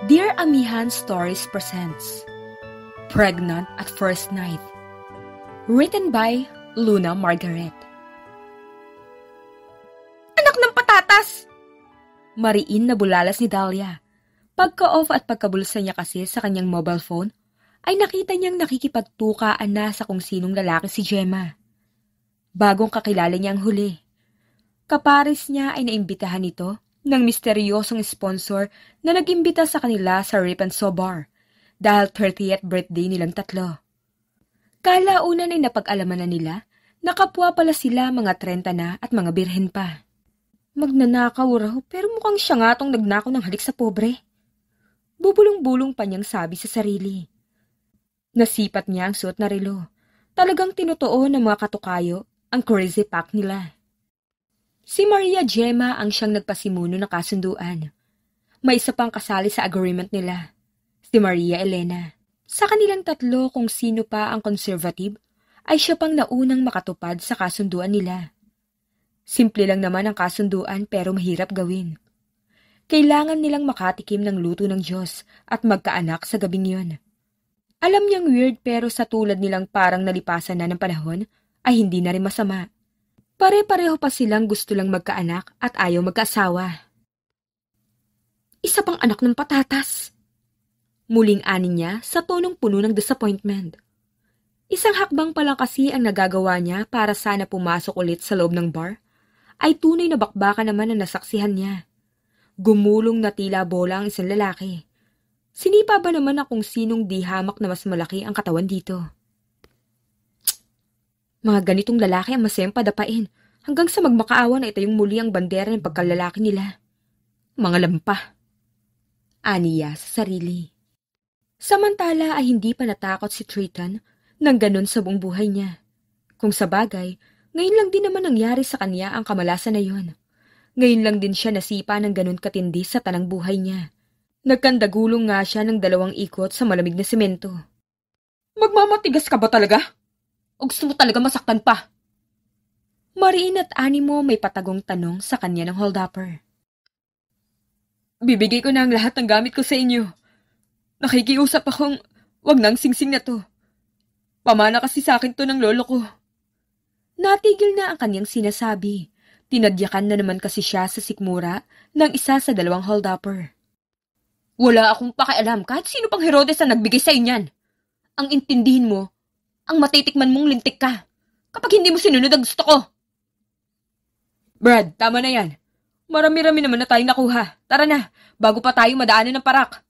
Dear Amihan Stories presents Pregnant at First Night. Written by Luna Margaret. Anak ng patatas! Mariin na bulalas ni Dahlia. Pagka-off at pagkabulsa niya kasi sa kanyang mobile phone, ay nakita niyang nakikipagtukaan na sa kung sinong lalaki si Gemma. Bagong kakilala niya ang huli. Kapares niya ay naimbitahan nito ng misteryosong sponsor na nag-imbita sa kanila sa Rip and Sew Bar dahil 30th birthday nilang tatlo. Kalaunan ay napag-alaman na nila na kapwa pala sila mga 30 na at mga birhen pa. Magnanakaw raw pero mukhang siya nga tong nagnakaw ng halik sa pobre. Bubulong-bulong pa niyang sabi sa sarili. Nasipat niya ang suot na relo. Talagang tinutuo ng mga katukayo ang crazy pack nila. Si Maria Gemma ang siyang nagpasimuno ng kasunduan. May isa pang kasali sa agreement nila, si Maria Elena. Sa kanilang tatlo kung sino pa ang conservative, ay siya pang naunang makatupad sa kasunduan nila. Simple lang naman ang kasunduan pero mahirap gawin. Kailangan nilang makatikim ng luto ng Diyos at magkaanak sa gabing yun. Alam niyang weird pero sa tulad nilang parang nalipasan na ng panahon, ay hindi na rin masama. Pare-pareho pa silang gusto lang magkaanak at ayaw magkaasawa. Isa pang anak ng patatas. Muling ani niya sa tonong puno ng disappointment. Isang hakbang pa lang kasi ang nagagawa niya para sana pumasok ulit sa loob ng bar, ay tunay na bakbakan naman ang nasaksihan niya. Gumulong na tila bola ang isang lalaki. Sinipa ba naman na kung sinong di hamak na mas malaki ang katawan dito? Mga ganitong lalaki ang masayang padapain hanggang sa magmakaawa na itayong muli ang bandera ng pagkalalaki nila. Mga lampa. Aniya sa sarili. Samantala ay hindi pa natakot si Triton nang ganun sa buong buhay niya. Kung sa bagay, ngayon lang din naman nangyari sa kanya ang kamalasan na yon. Ngayon lang din siya nasipa ng ganun katindi sa tanang buhay niya. Nagkandagulong nga siya ng 2 ikot sa malamig na semento. Magmamatigas ka ba talaga? O gusto mo talaga masaktan pa? Mariin at animo may patagong tanong sa kanya ng holdupper. Bibigay ko na ang lahat ng gamit ko sa inyo. Nakikiusap akong wag nang singsing na to. Pamana kasi sa akin to ng lolo ko. Natigil na ang kanyang sinasabi. Tinadyakan na naman kasi siya sa sikmura ng isa sa 2 holdupper. Wala akong pakialam kahit sino pang Herodes ang nagbigay sa inyan. Ang intindihin mo, ang matitikman mong lintik ka kapag hindi mo sinunod ang gusto ko. Brad, tama na yan. Marami-rami naman na tayong nakuha. Tara na, bago pa tayo madaanan ng parak.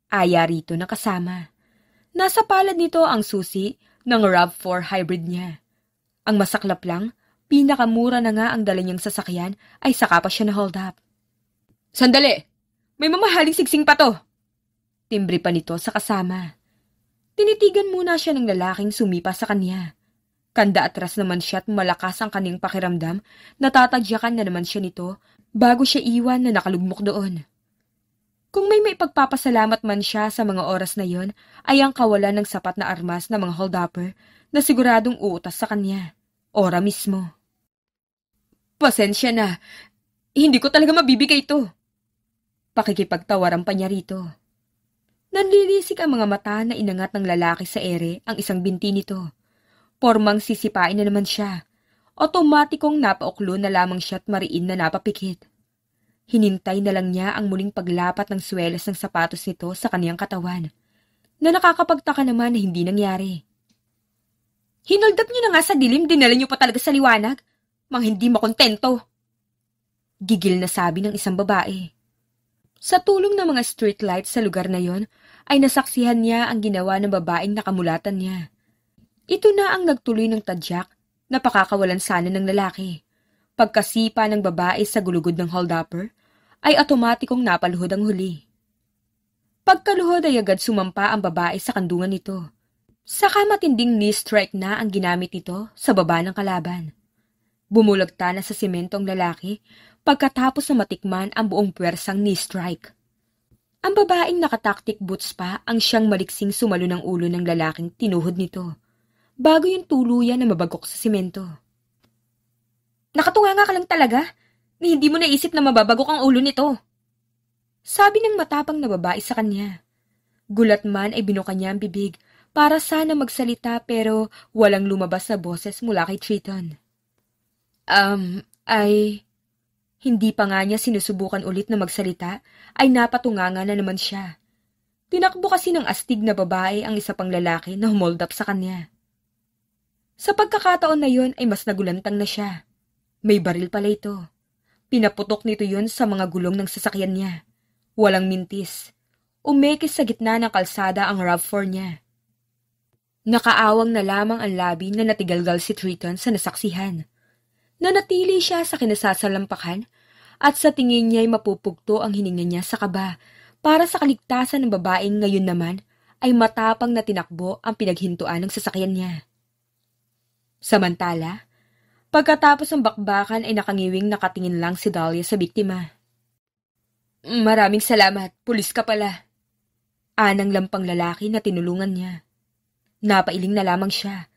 Aya rito na kasama. Nasa palad nito ang susi ng RAV4 hybrid niya. Ang masaklap lang, pinakamura na nga ang dala niyang sasakyan ay saka pa siya na hold up. Sandali! May mamahaling sigsing pa to! Timbre pa nito sa kasama. Tinitigan muna siya ng lalaking sumipa sa kanya. Kanda atras naman siya at malakas ang kanyang pakiramdam, natatadyakan na naman siya nito bago siya iwan na nakalugmok doon. Kung may pagpapasalamat man siya sa mga oras na yon, ay ang kawalan ng sapat na armas na mga holdupper na siguradong uutas sa kanya. Ora mismo. Pasensya na, hindi ko talaga mabibigay ito. Pakikipagtawaran pa niya rito. Nanlilisik ang mga mata na inangat ng lalaki sa ere ang isang binti nito. Pormang sisipain na naman siya. Otomatikong napauklo na lamang siya at mariin na napapikit. Hinintay na lang niya ang muling paglapat ng swelas ng sapatos nito sa kaniyang katawan, na nakakapagtaka naman na hindi nangyari. Hinoldap niyo na nga sa dilim, dinala niyo pa talaga sa liwanag, mang hindi makontento. Gigil na sabi ng isang babae. Sa tulong ng mga street lights sa lugar na yon, ay nasaksihan niya ang ginawa ng babaeng nakamulatan niya. Ito na ang nagtuloy ng tadyak na pakakawalan sana ng lalaki. Pagkasipa ng babae sa gulugod ng holdupper, ay otomatikong napaluhod ang huli. Pagkaluhod ay agad sumampa ang babae sa kandungan nito. Saka matinding knee strike na ang ginamit nito sa baba ng kalaban. Bumulagta na sa semento ang lalaki pagkatapos na matikman ang buong puwersang knee strike. Ang babaeng nakataktik boots pa ang siyang maliksing sumalo ng ulo ng lalaking tinuhod nito, bago yung tuluyan na mabagok sa semento. Nakatunga nga ka lang talaga, na hindi mo naisip na mababagok ang ulo nito. Sabi ng matapang na babae sa kanya. Gulat man ay binuka niya ang bibig para sana magsalita pero walang lumabas na boses mula kay Triton. Ay... Hindi pa nga niya sinusubukan ulit na magsalita, ay napatunganga na naman siya. Tinakbo kasi ng astig na babae ang isa pang lalaki na humold up sa kanya. Sa pagkakataon na yon ay mas nagulantang na siya. May baril pala ito. Pinaputok nito yon sa mga gulong ng sasakyan niya. Walang mintis. Umekis sa gitna ng kalsada ang RAV4 niya. Nakaawang na lamang ang labi na natigalgal si Triton sa nasaksihan. Nanatili siya sa kinasasalampakan at sa tingin niya'y mapupugto ang hininga niya sa kaba para sa kaligtasan ng babaeng ngayon naman ay matapang na tinakbo ang pinaghintuan ng sasakyan niya. Samantala, pagkatapos ng bakbakan ay nakangiwing nakatingin lang si Dahlia sa biktima. Maraming salamat, pulis ka pala. Anang lampang lalaki na tinulungan niya. Napailing na lamang siya.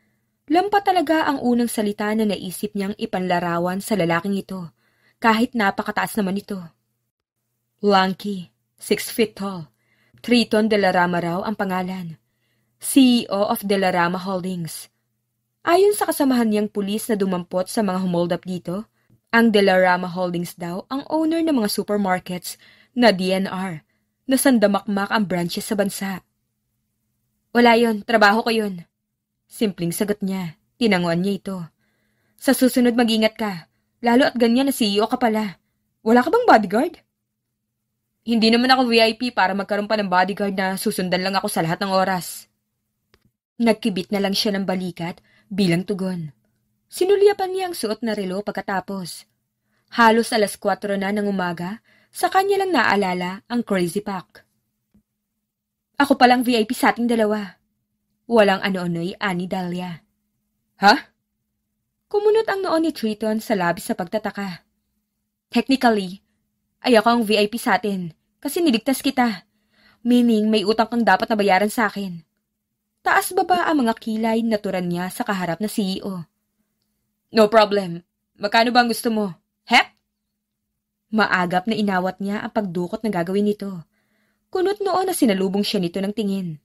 Lampa talaga ang unang salita na naisip niyang ipanlarawan sa lalaking ito, kahit napakataas naman ito. Lanky, 6 feet tall, Triton de la Rama raw ang pangalan, CEO of De La Rama Holdings. Ayon sa kasamahan niyang pulis na dumampot sa mga humold up dito, ang De La Rama Holdings daw ang owner ng mga supermarkets na DNR, na sandamakmak ang branches sa bansa. Wala yon, trabaho ko yon. Simpleng sagot niya. Tinanguan niya ito. Sa susunod mag-ingat ka. Lalo at ganyan na CEO ka pala. Wala ka bang bodyguard? Hindi naman ako VIP para magkaroon pa ng bodyguard na susundan lang ako sa lahat ng oras. Nagkibit na lang siya ng balikat bilang tugon. Sinulyapan niya ang suot na relo pagkatapos. Halos 4:00 na ng umaga, sa kanya lang naalala ang crazy pack. Ako palang VIP sa ating dalawa. Walang ano-ano'y ani Dahlia. Ha? Kumunot ang noon ni Triton sa labis sa pagtataka. Technically, ay ako ang VIP sa atin kasi niligtas kita. Meaning may utang kang dapat na bayaran sa akin. Taas baba ang mga kilay na turan niya sa kaharap na CEO. No problem. Magkano ba ang gusto mo? Hep? Maagap na inawat niya ang pagdukot na gagawin nito. Kunot noon na sinalubong siya nito ng tingin.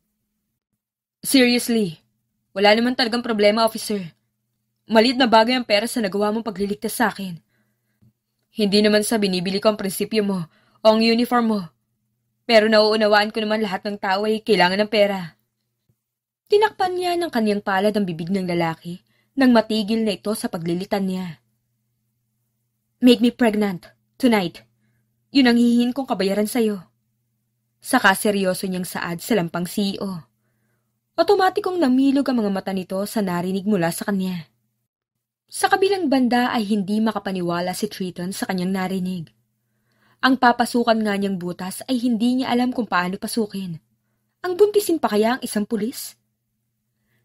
Seriously, wala naman talagang problema, officer. Maliit na bagay ang pera sa nagawa mong pagliligtas sa akin. Hindi naman sa binibili ko ang prinsipyo mo o ang uniform mo. Pero nauunawaan ko naman lahat ng tao ay kailangan ng pera. Tinakpan niya ng kanyang palad ang bibig ng lalaki nang matigil na ito sa paglilitan niya. Make me pregnant, tonight. Yun ang hihin kong kabayaran sa'yo. Saka seryoso niyang saad sa lampang CEO. Otomatikong namilog ang mga mata nito sa narinig mula sa kanya. Sa kabilang banda ay hindi makapaniwala si Triton sa kanyang narinig. Ang papasukan nga niyang butas ay hindi niya alam kung paano pasukin. Ang buntisin pa kaya ang isang pulis?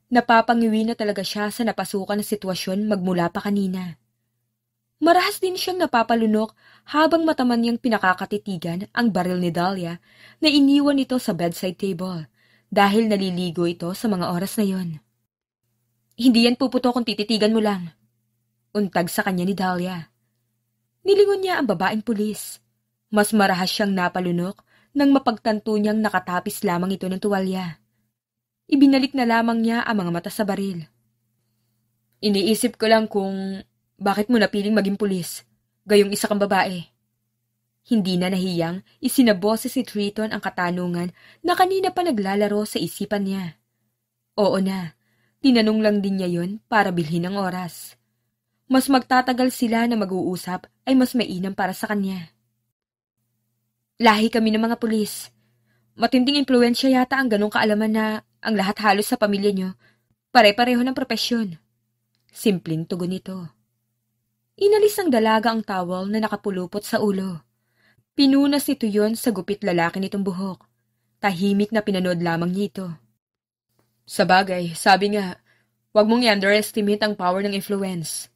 Napapangiwi na talaga siya sa napasukan na sitwasyon magmula pa kanina. Marahas din siyang napapalunok habang mataman niyang pinakakatitigan ang baril ni Dahlia na iniwan nito sa bedside table. Dahil naliligo ito sa mga oras na yon. Hindi yan puputo kung tititigan mo lang. Untag sa kanya ni Dahlia. Nilingon niya ang babaeng pulis. Mas marahas siyang napalunok nang mapagtanto niyang nakatapis lamang ito ng tuwalya. Ibinalik na lamang niya ang mga mata sa baril. Iniisip ko lang kung bakit mo napiling maging pulis, gayong isa kang babae. Hindi na nahiyang isinaboses si Triton ang katanungan na kanina pa naglalaro sa isipan niya. Oo na, tinanong lang din niya yon para bilhin ang oras. Mas magtatagal sila na mag-uusap ay mas mainam para sa kanya. Lahi kami ng mga pulis. Matinding impluensya yata ang ganong kaalaman na ang lahat halos sa pamilya niyo, pare-pareho ng propesyon. Simpleng tugon nito. Inalis ng dalaga ang towel na nakapulupot sa ulo. Pinunas nito yon sa gupit lalaki nitong buhok. Tahimik na pinanood lamang niya ito. Sa bagay, sabi nga, huwag mong i-underestimate ang power ng influence.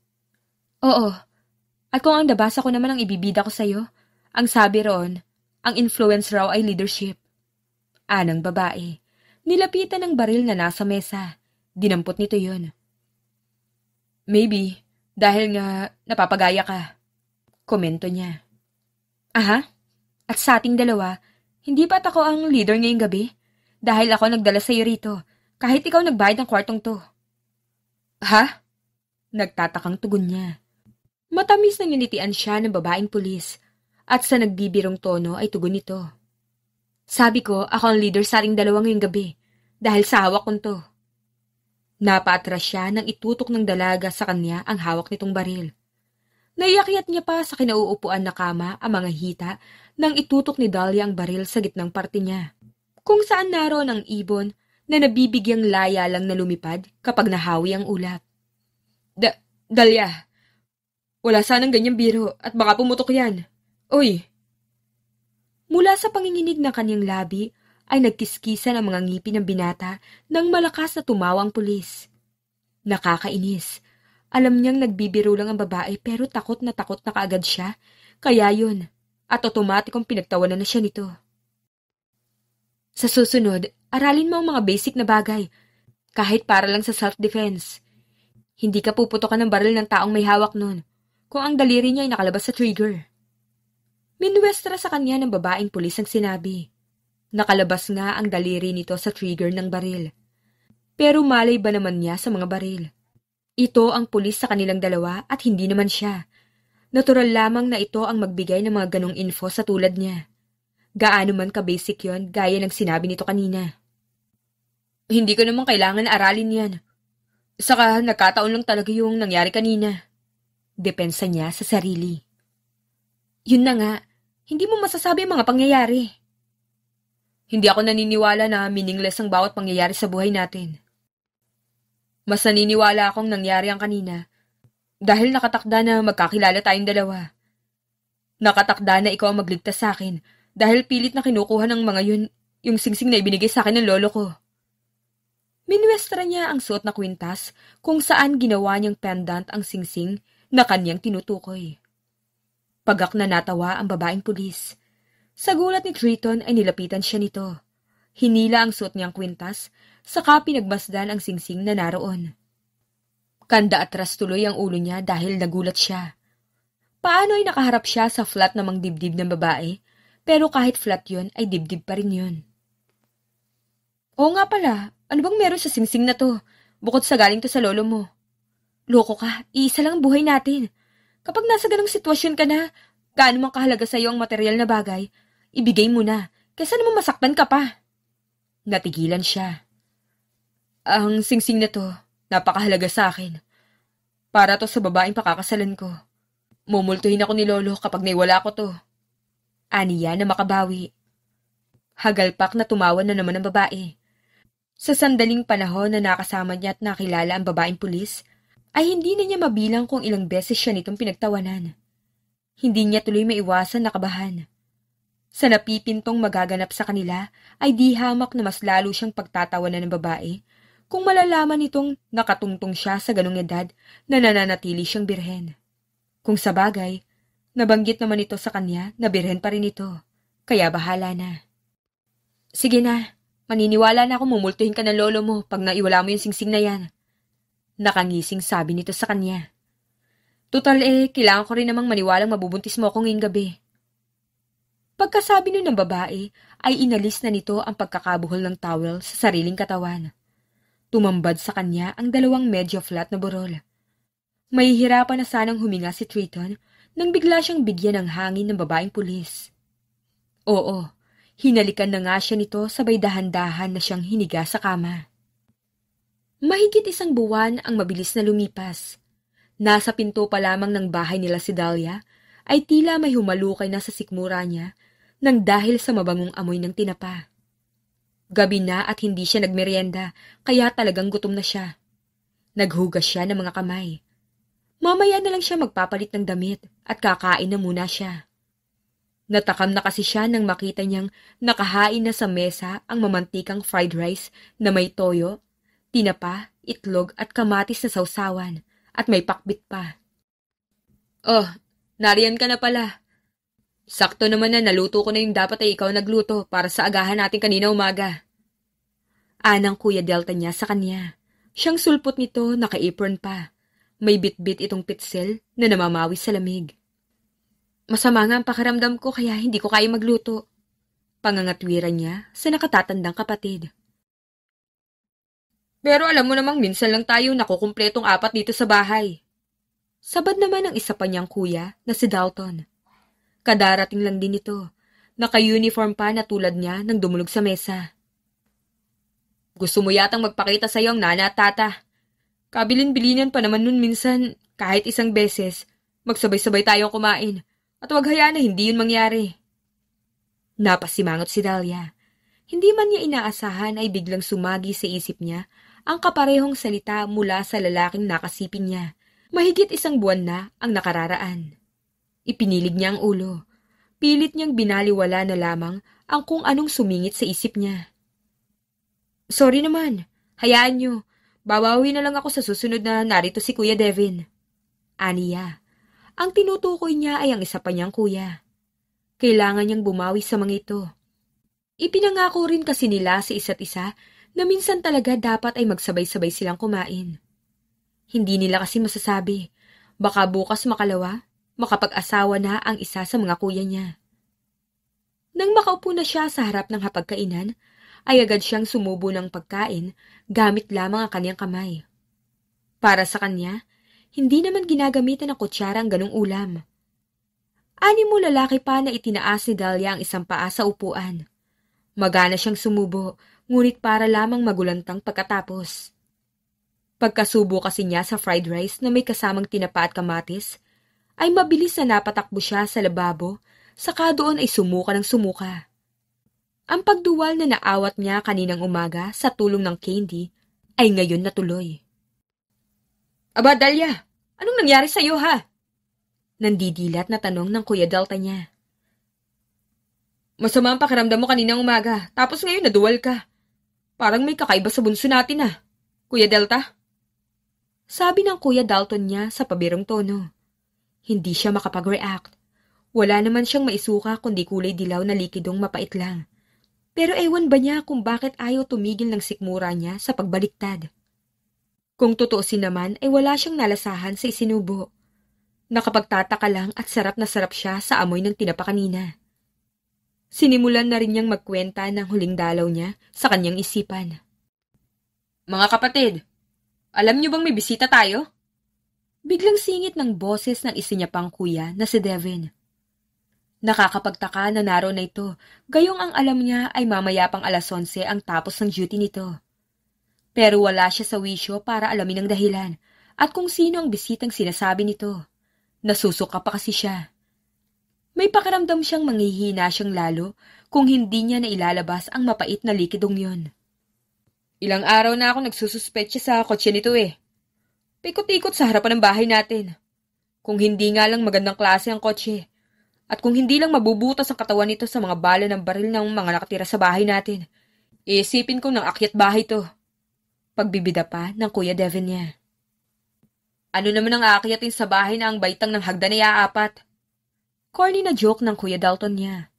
Oo, at kung ang nabasa ko naman ang ibibida ko sa'yo, ang sabi roon, ang influence raw ay leadership. Anang babae, nilapitan ng baril na nasa mesa. Dinampot nito yon. Maybe, dahil nga napapagaya ka. Komento niya. Aha? At sa ating dalawa, hindi ba't ako ang leader ngayong gabi? Dahil ako nagdala sa'yo rito, kahit ikaw nagbayad ng kwartong to. Ha? Nagtatakang tugon niya. Matamis na nginitian siya ng babaeng pulis, at sa nagbibirong tono ay tugon nito. Sabi ko, ako ang leader sa ating dalawa ngayong gabi, dahil sa hawak kong to. Napaatras siya nang itutok ng dalaga sa kanya ang hawak nitong baril. Naiakyat niya pa sa kinauupuan na kama ang mga hita nang itutok ni Dahlia ang baril sa gitnang parte niya, kung saan naroon ang ibon na nabibigyang laya lang na lumipad kapag nahawi ang ulap. Dahlia, wala sanang ganyang biro at baka pumutok yan. Uy! Mula sa panginginig ng kanyang labi ay nagkiskisan ang mga ngipin ng binata nang malakas na tumawa ang pulis. Nakakainis. Alam niyang nagbibiro lang ang babae pero takot na kaagad siya, kaya yun, at otomatikong pinagtawanan na siya nito. Sa susunod, aralin mo ang mga basic na bagay, kahit para lang sa self-defense. Hindi ka puputokan ng baril ng taong may hawak nun, kung ang daliri niya ay nakalabas sa trigger. Minwestra sa kanya ng babaeng pulis ang sinabi. Nakalabas nga ang daliri nito sa trigger ng baril. Pero malay ba naman niya sa mga baril? Ito ang pulis sa kanilang dalawa at hindi naman siya. Natural lamang na ito ang magbigay ng mga ganong info sa tulad niya. Gaano man ka-basic yon gaya ng sinabi nito kanina. Hindi ko naman kailangan aralin yan. Saka nagkataon lang talaga yung nangyari kanina. Depensa niya sa sarili. Yun na nga, hindi mo masasabi ang mga pangyayari. Hindi ako naniniwala na meaningless ang bawat pangyayari sa buhay natin. Mas naniniwala akong nangyari ang kanina dahil nakatakda na magkakilala tayong dalawa. Nakatakda na ikaw ang magligtas sa akin dahil pilit na kinukuha ng mga yun yung singsing na ibinigay sa akin ng lolo ko. Minwestra niya ang suot na kwintas kung saan ginawa niyang pendant ang singsing na kanyang tinutukoy. Pagak na natawa ang babaeng pulis. Sa gulat ni Triton ay nilapitan siya nito. Hinila ang suot niyang kwintas, saka pinagmasdan ang singsing na naroon. Kanda atras tuloy ang ulo niya dahil nagulat siya. Paano ay nakaharap siya sa flat namang dibdib ng babae, pero kahit flat yon ay dibdib pa rin yun. Oo nga pala, ano bang meron sa singsing na to, bukod sa galing to sa lolo mo? Loko ka, iisa lang ang buhay natin. Kapag nasa ganong sitwasyon ka na, gaano mang kahalaga sa iyo ang material na bagay, ibigay mo na, kaysa naman masaktan ka pa. Natigilan siya. Ang singsing na to, napakahalaga sa akin. Para to sa babaeng pakakasalan ko. Mumultuhin ako ni lolo kapag naiwala ko to. Aniya na makabawi. Hagalpak na tumawa na naman ang babae. Sa sandaling panahon na nakasama niya at nakilala ang babaeng pulis, ay hindi na niya mabilang kung ilang beses siya nitong pinagtawanan. Hindi niya tuloy maiwasan na kabahan. Sa napipintong magaganap sa kanila ay di hamak na mas lalo siyang pagtatawanan ng babae kung malalaman nitong nakatungtong siya sa ganong edad na nananatili siyang birhen. Kung sa bagay, nabanggit naman ito sa kanya na birhen pa rin ito, kaya bahala na. Sige na, maniniwala na ako mumultuhin ka ng lolo mo pag naiwala mo yung singsing na yan. Nakangising sabi nito sa kanya. Tutal kailangan ko rin namang maniwalang mabubuntis mo ako ngayong gabi. Pagkasabi nun ng babae, ay inalis na nito ang pagkakabuhol ng towel sa sariling katawan. Tumambad sa kanya ang dalawang medyo flat na burol. Mahihirapan na sanang huminga si Triton nang bigla siyang bigyan ng hangin ng babaeng pulis. Oo, hinalikan na nga siya nito sabay dahan-dahan na siyang hiniga sa kama. Mahigit 1 buwan ang mabilis na lumipas. Nasa pinto pa lamang ng bahay nila si Dahlia ay tila may humalukay na sa sikmura niya nang dahil sa mabangong amoy ng tinapa. Gabi na at hindi siya nagmeryenda kaya talagang gutom na siya. Naghugas siya ng mga kamay. Mamaya na lang siya magpapalit ng damit at kakain na muna siya. Natakam na kasi siya nang makita niyang nakahain na sa mesa ang mamantikang fried rice na may toyo, tinapa, itlog at kamatis na sausawan at may pakbit pa. Oh, nariyan ka na pala. Sakto naman na naluto ko na yung dapat ay ikaw nagluto para sa agahan natin kanina umaga. Anang Kuya Delta niya sa kanya. Siyang sulpot nito, naka-apron pa. May bit-bit itong pitsel na namamawi sa lamig. Masama nga ang pakiramdam ko kaya hindi ko kaya magluto. Pangangatwiran niya sa nakatatandang kapatid. Pero alam mo namang minsan lang tayo nakukumpletong 4 dito sa bahay. Sabad naman ang isa pa niyang kuya na si Dalton. Kadarating lang din ito. Naka-uniform pa na tulad niya nang dumulog sa mesa. Gusto mo yatang magpakita sa'yo ang nana at tata. Kabilin-bilinan pa naman nun minsan, kahit isang beses, magsabay-sabay tayong kumain. At huwag hayaan na hindi yun mangyari. Napasimangot si Dahlia. Hindi man niya inaasahan ay biglang sumagi sa isip niya ang kaparehong salita mula sa lalaking nakasiping niya. Mahigit 1 buwan na ang nakararaan. Ipinilig niya ang ulo. Pilit niyang binaliwala na lamang ang kung anong sumingit sa isip niya. Sorry naman. Hayaan niyo. Babawi na lang ako sa susunod na narito si Kuya Devin. Aniya. Ang tinutukoy niya ay ang isa pa niyang kuya. Kailangan niyang bumawi sa mga ito. Ipinangako rin kasi nila sa isa't isa na minsan talaga dapat ay magsabay-sabay silang kumain. Hindi nila kasi masasabi. Baka bukas makalawa, makapag-asawa na ang isa sa mga kuya niya. Nang makaupo na siya sa harap ng hapagkainan, ay agad siyang sumubo ng pagkain gamit lamang ang kanyang kamay. Para sa kanya, hindi naman ginagamitan ng kutsara ang ganong ulam. Animo lalaki pa na itinaas ni Dahlia ang isang paa sa upuan. Magana siyang sumubo, ngunit para lamang magulantang pagkatapos. Pagkasubo kasi niya sa fried rice na may kasamang tinapa at kamatis, ay mabilis na napatakbo siya sa lababo, saka doon ay sumuka ng sumuka. Ang pagduwal na naawat niya kaninang umaga sa tulong ng candy ay ngayon natuloy. Aba, Dahlia, anong nangyari sa'yo ha? Nandidilat na tanong ng Kuya Delta niya. Masama ang pakiramdam mo kaninang umaga, tapos ngayon naduwal ka. Parang may kakaiba sa bunso natin ah. Kuya Delta? Sabi ng Kuya Dalton niya sa pabirong tono. Hindi siya makapag-react. Wala naman siyang maisuka kundi kulay dilaw na likidong mapait lang. Pero ewan ba niya kung bakit ayaw tumigil ng sikmura niya sa pagbaliktad. Kung tutuusin naman ay wala siyang nalasahan sa isinubo. Nakapagtataka lang at sarap na sarap siya sa amoy ng tinapa kanina. Sinimulan na rin niyang magkwenta ng huling dalaw niya sa kanyang isipan. Mga kapatid, alam niyo bang may bisita tayo? Biglang singit ng boses ng isa niya pang kuya na si Devin. Nakakapagtaka na naroon na ito, gayong ang alam niya ay mamaya pang 11:00 ang tapos ng duty nito. Pero wala siya sa wisyo para alamin ang dahilan at kung sino ang bisitang sinasabi nito. Nasusuka pa kasi siya. May pakiramdam siyang manghihina siyang lalo kung hindi niya na ilalabas ang mapait na likidong yon. Ilang araw na ako nagsususpetsya sa kotse nito eh. Pikot-ikot sa harapan ng bahay natin. Kung hindi nga lang magandang klase ang kotse, at kung hindi lang mabubutas ang katawan nito sa mga bala ng baril ng mga nakatira sa bahay natin, iisipin ko ng akyat bahay to. Pagbibida pa ng Kuya Devin niya. Ano naman ang aakyatin sa bahay na ang baitang ng hagdan ay aapat? Corny na joke ng Kuya Dalton niya.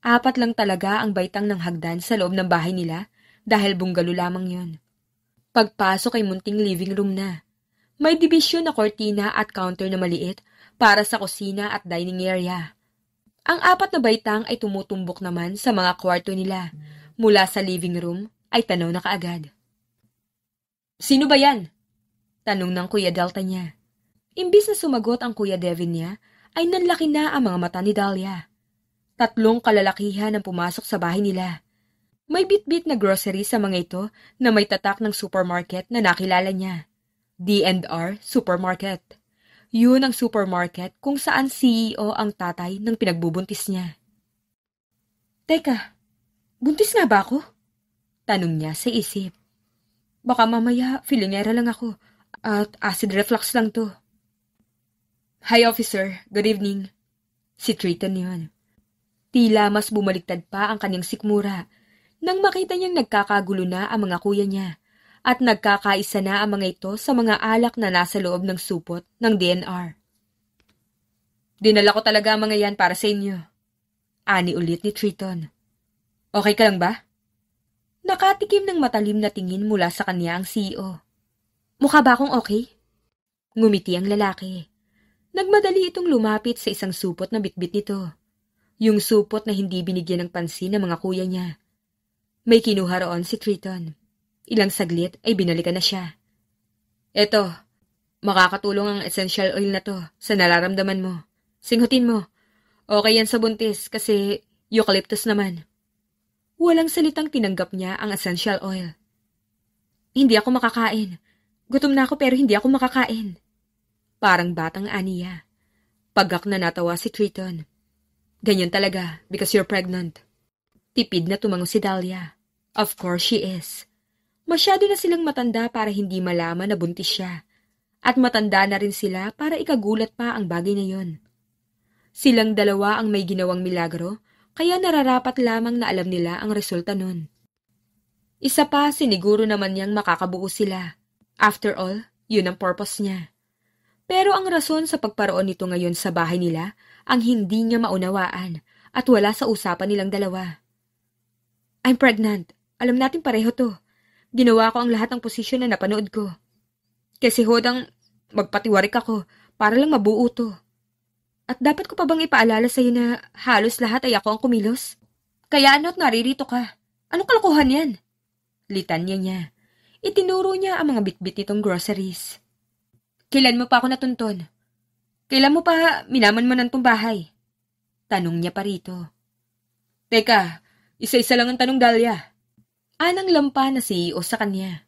4 lang talaga ang baitang ng hagdan sa loob ng bahay nila dahil bunggalo lamang yon. Pagpasok ay munting living room na. May dibisyon na kortina at counter na maliit para sa kusina at dining area. Ang 4 na baitang ay tumutumbok naman sa mga kwarto nila. Mula sa living room ay tanaw na kaagad. Sino ba yan? Tanong ng Kuya Delta niya. Imbis na sumagot ang Kuya Devin niya, ay nanlaki na ang mga mata ni Dahlia. 3 kalalakihan ang pumasok sa bahay nila. May bit-bit na grocery sa mga ito na may tatak ng supermarket na nakilala niya. D&R Supermarket. Yun ang supermarket kung saan CEO ang tatay ng pinagbubuntis niya. Teka, buntis nga ba ako? Tanong niya sa isip. Baka mamaya filingera lang ako at acid reflux lang to. Hi officer, good evening. Si Triton yun. Tila mas bumaliktad pa ang kanyang sikmura nang makita niyang nagkakagulo na ang mga kuya niya at nagkakaisa na ang mga ito sa mga alak na nasa loob ng supot ng DNR. Dinala ko talaga ang mga yan para sa inyo. Ani ulit ni Triton. Okay ka lang ba? Nakatikim ng matalim na tingin mula sa kanya ang CEO. Mukha ba akong okay? Ngumiti ang lalaki. Nagmadali itong lumapit sa isang supot na bitbit nito. Yung supot na hindi binigyan ng pansin ng mga kuya niya. May kinuha roon si Triton. Ilang saglit ay binalikan na siya. Eto, makakatulong ang essential oil na to sa nararamdaman mo. Singhutin mo. Okay yan sa buntis kasi eucalyptus naman. Walang salitang tinanggap niya ang essential oil. Hindi ako makakain. Gutom na ako pero hindi ako makakain. Parang batang aniya. Pagak na natawa si Triton. Ganyan talaga because you're pregnant. Tipid na tumango si Dahlia. Of course she is. Masyado na silang matanda para hindi malaman na buntis siya. At matanda na rin sila para ikagulat pa ang bagay na yon. Silang dalawa ang may ginawang milagro, kaya nararapat lamang na alam nila ang resulta nun. Isa pa, siniguro naman niyang makakabuo sila. After all, yun ang purpose niya. Pero ang rason sa pagparoon nito ngayon sa bahay nila ang hindi niya maunawaan at wala sa usapan nilang dalawa. I'm pregnant. Alam natin pareho to. Ginawa ko ang lahat ng posisyon na napanood ko. Kasi hodang magpatiwarik ako para lang mabuo to. At dapat ko pa bang ipaalala sa'yo na halos lahat ay ako ang kumilos? Kaya ano't naririto ka? Anong kalokohan yan? Litanya niya. Itinuro niya ang mga bitbit nitong groceries. Kailan mo pa ako natuntun? Kailan mo pa minamanmanan tong bahay? Tanong niya pa rito. Teka, isa-isa lang ang tanong, Dahlia. Anang lampa na CEO sa kanya.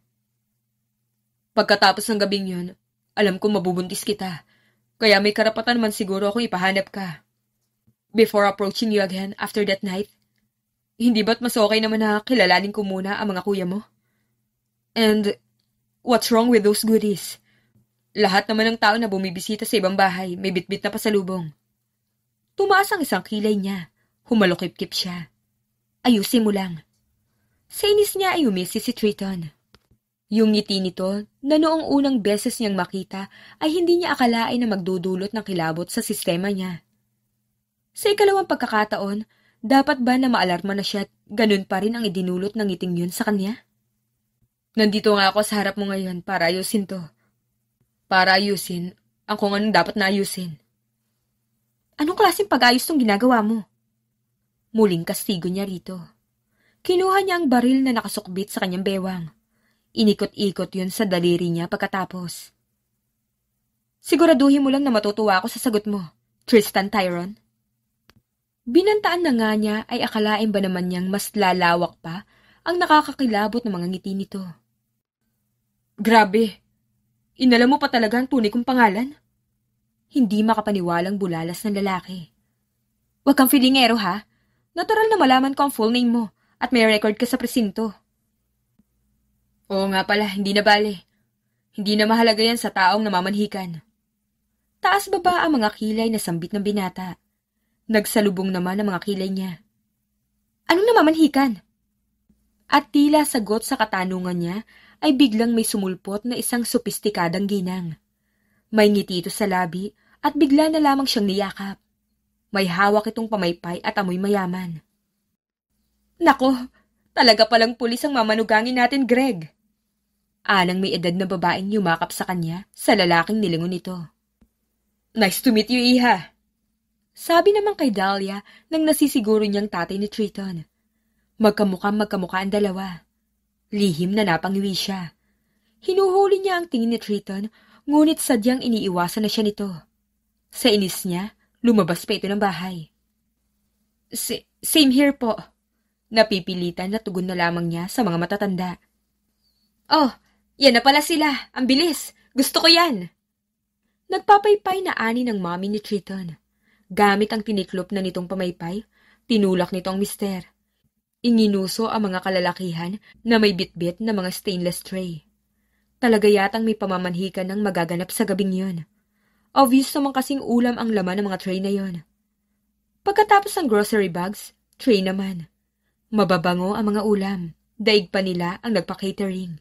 Pagkatapos ng gabing yun, alam kong mabubuntis kita. Kaya may karapatan man siguro ako ipahanap ka. Before approaching you again after that night, hindi ba't mas okay naman na kilalanin ko muna ang mga kuya mo? And what's wrong with those goodies? Lahat naman ng tao na bumibisita sa ibang bahay may bitbit na pasalubong. Tumaas ang isang kilay niya. Humalukip-kip siya. Ayusin mo lang. Sa inis niya ay umisi si Triton. Yung ngiti nito na noong unang beses niyang makita ay hindi niya akalain na magdudulot ng kilabot sa sistema niya. Sa ikalawang pagkakataon, dapat ba na maalarma na siya at ganun pa rin ang idinulot ng ngiting yun sa kanya? Nandito nga ako sa harap mo ngayon para ayusin to. Para ayusin ang kung anong dapat na ayusin. Anong klaseng pag-ayos tong ginagawa mo? Muling kastigo niya rito. Kinuha niya ang baril na nakasukbit sa kanyang bewang. Inikot-ikot yun sa daliri niya pagkatapos. Siguraduhin mo lang na matutuwa ako sa sagot mo, Tristan Tyron. Binantaan na nga niya ay akalain ba naman niyang mas lalawak pa ang nakakakilabot ng mga ngiti nito. Grabe! Inalam mo pa talaga ang tunay kong pangalan? Hindi makapaniwalang bulalas ng lalaki. Huwag kang filingero ha. Natural na malaman ko ang full name mo at may record ka sa presinto. Oo nga pala, hindi na bale. Hindi na mahalaga yan sa taong namamanhikan. Taas baba ang mga kilay na sambit ng binata. Nagsalubong naman ang mga kilay niya. Anong namamanhikan? At tila sagot sa katanungan niya ay biglang may sumulpot na isang sopistikadang ginang. May ngiti ito sa labi at bigla na lamang siyang niyakap. May hawak itong pamaypay at amoy mayaman. Nako, talaga palang pulis ang mamanugangin natin, Greg. Anang may edad na babaeng yumakap sa kanya sa lalaking nilingon nito. Nice to meet you, Iha. Sabi naman kay Dahlia nang nasisiguro niyang tatay ni Triton. Magkamukha ang dalawa. Lihim na napangiwi siya. Hinuhuli niya ang tingin ni Triton, ngunit sadyang iniiwasan na siya nito. Sa inis niya, lumabas pa ito ng bahay. Same here po. Napipilitan na tugon na lamang niya sa mga matatanda. Oh, yan na pala sila. Ang bilis. Gusto ko yan. Nagpapaypay na ani ng mami ni Triton. Gamit ang tiniklop na nitong pamaypay, tinulak nito ang mister. Inginuso ang mga kalalakihan na may bitbit na mga stainless tray. Talaga yatang may pamamanhikan ng magaganap sa gabing yun. Obvious naman kasing ulam ang laman ng mga tray na yon. Pagkatapos ng grocery bags, tray naman. Mababango ang mga ulam. Daig pa nila ang nagpa-catering.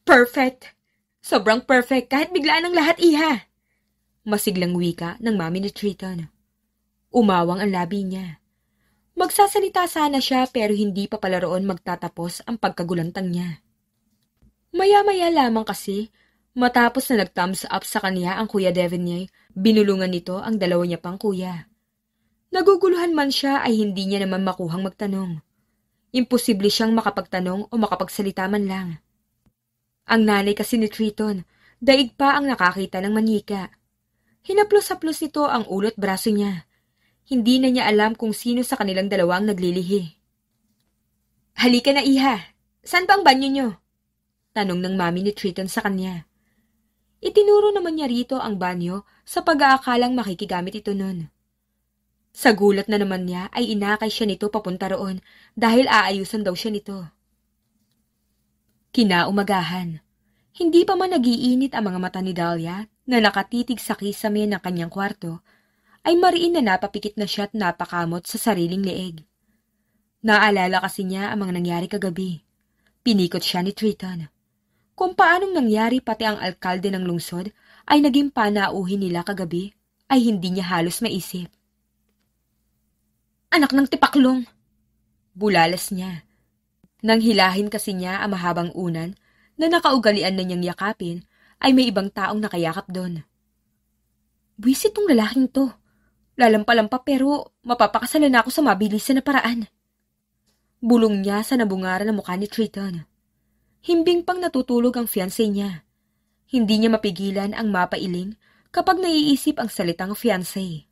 Perfect! Sobrang perfect kahit biglaan ang lahat, Iha! Masiglang wika ng mami ni Triton. Umawang ang labi niya. Magsasalita sana siya pero hindi pa pala roon magtatapos ang pagkagulantang niya. Maya-maya lamang kasi, Matapos na nag-thumbs up sa kanya ang Kuya Devonye, binulungan nito ang dalawa niya pang kuya. Naguguluhan man siya ay hindi niya naman makuhang magtanong. Imposible siyang makapagtanong o makapagsalita man lang. Ang nanay kasi ni Triton, daig pa ang nakakita ng manika. Hinaplos-haplos nito ang ulo't braso niya. Hindi na niya alam kung sino sa kanilang dalawa ang naglilihi. Halika na, iha. Saan ba ang banyo niyo? Tanong ng mami ni Triton sa kanya. Itinuro naman niya rito ang banyo sa pag-aakalang makikigamit ito nun. Sa gulat na naman niya ay inakay siya nito papunta roon dahil aayusan daw siya nito. Kinaumagahan. Hindi pa man nagiinit ang mga mata ni Dahlia na nakatitig sa kisame ng kanyang kwarto, ay mariin na napapikit na siya at napakamot sa sariling leeg. Naalala kasi niya ang mga nangyari kagabi. Pinikot siya ni Triton. Kung paanong nangyari pati ang alkalde ng lungsod ay naging panauhin nila kagabi, ay hindi niya halos maisip. Anak ng tipaklong! Bulalas niya. Nang hilahin kasi niya ang mahabang unan na nakaugalian na niyang yakapin, ay may ibang taong nakayakap doon. Buwisit tong lalaking to. Lalampa-lampa pero mapapakasalan ako sa mabilisan na paraan. Bulong niya sa nabungaran na mukha ni Triton. Himbing pang natutulog ang fiancé niya. Hindi niya mapigilan ang mapailing kapag naiisip ang salitang fiancé.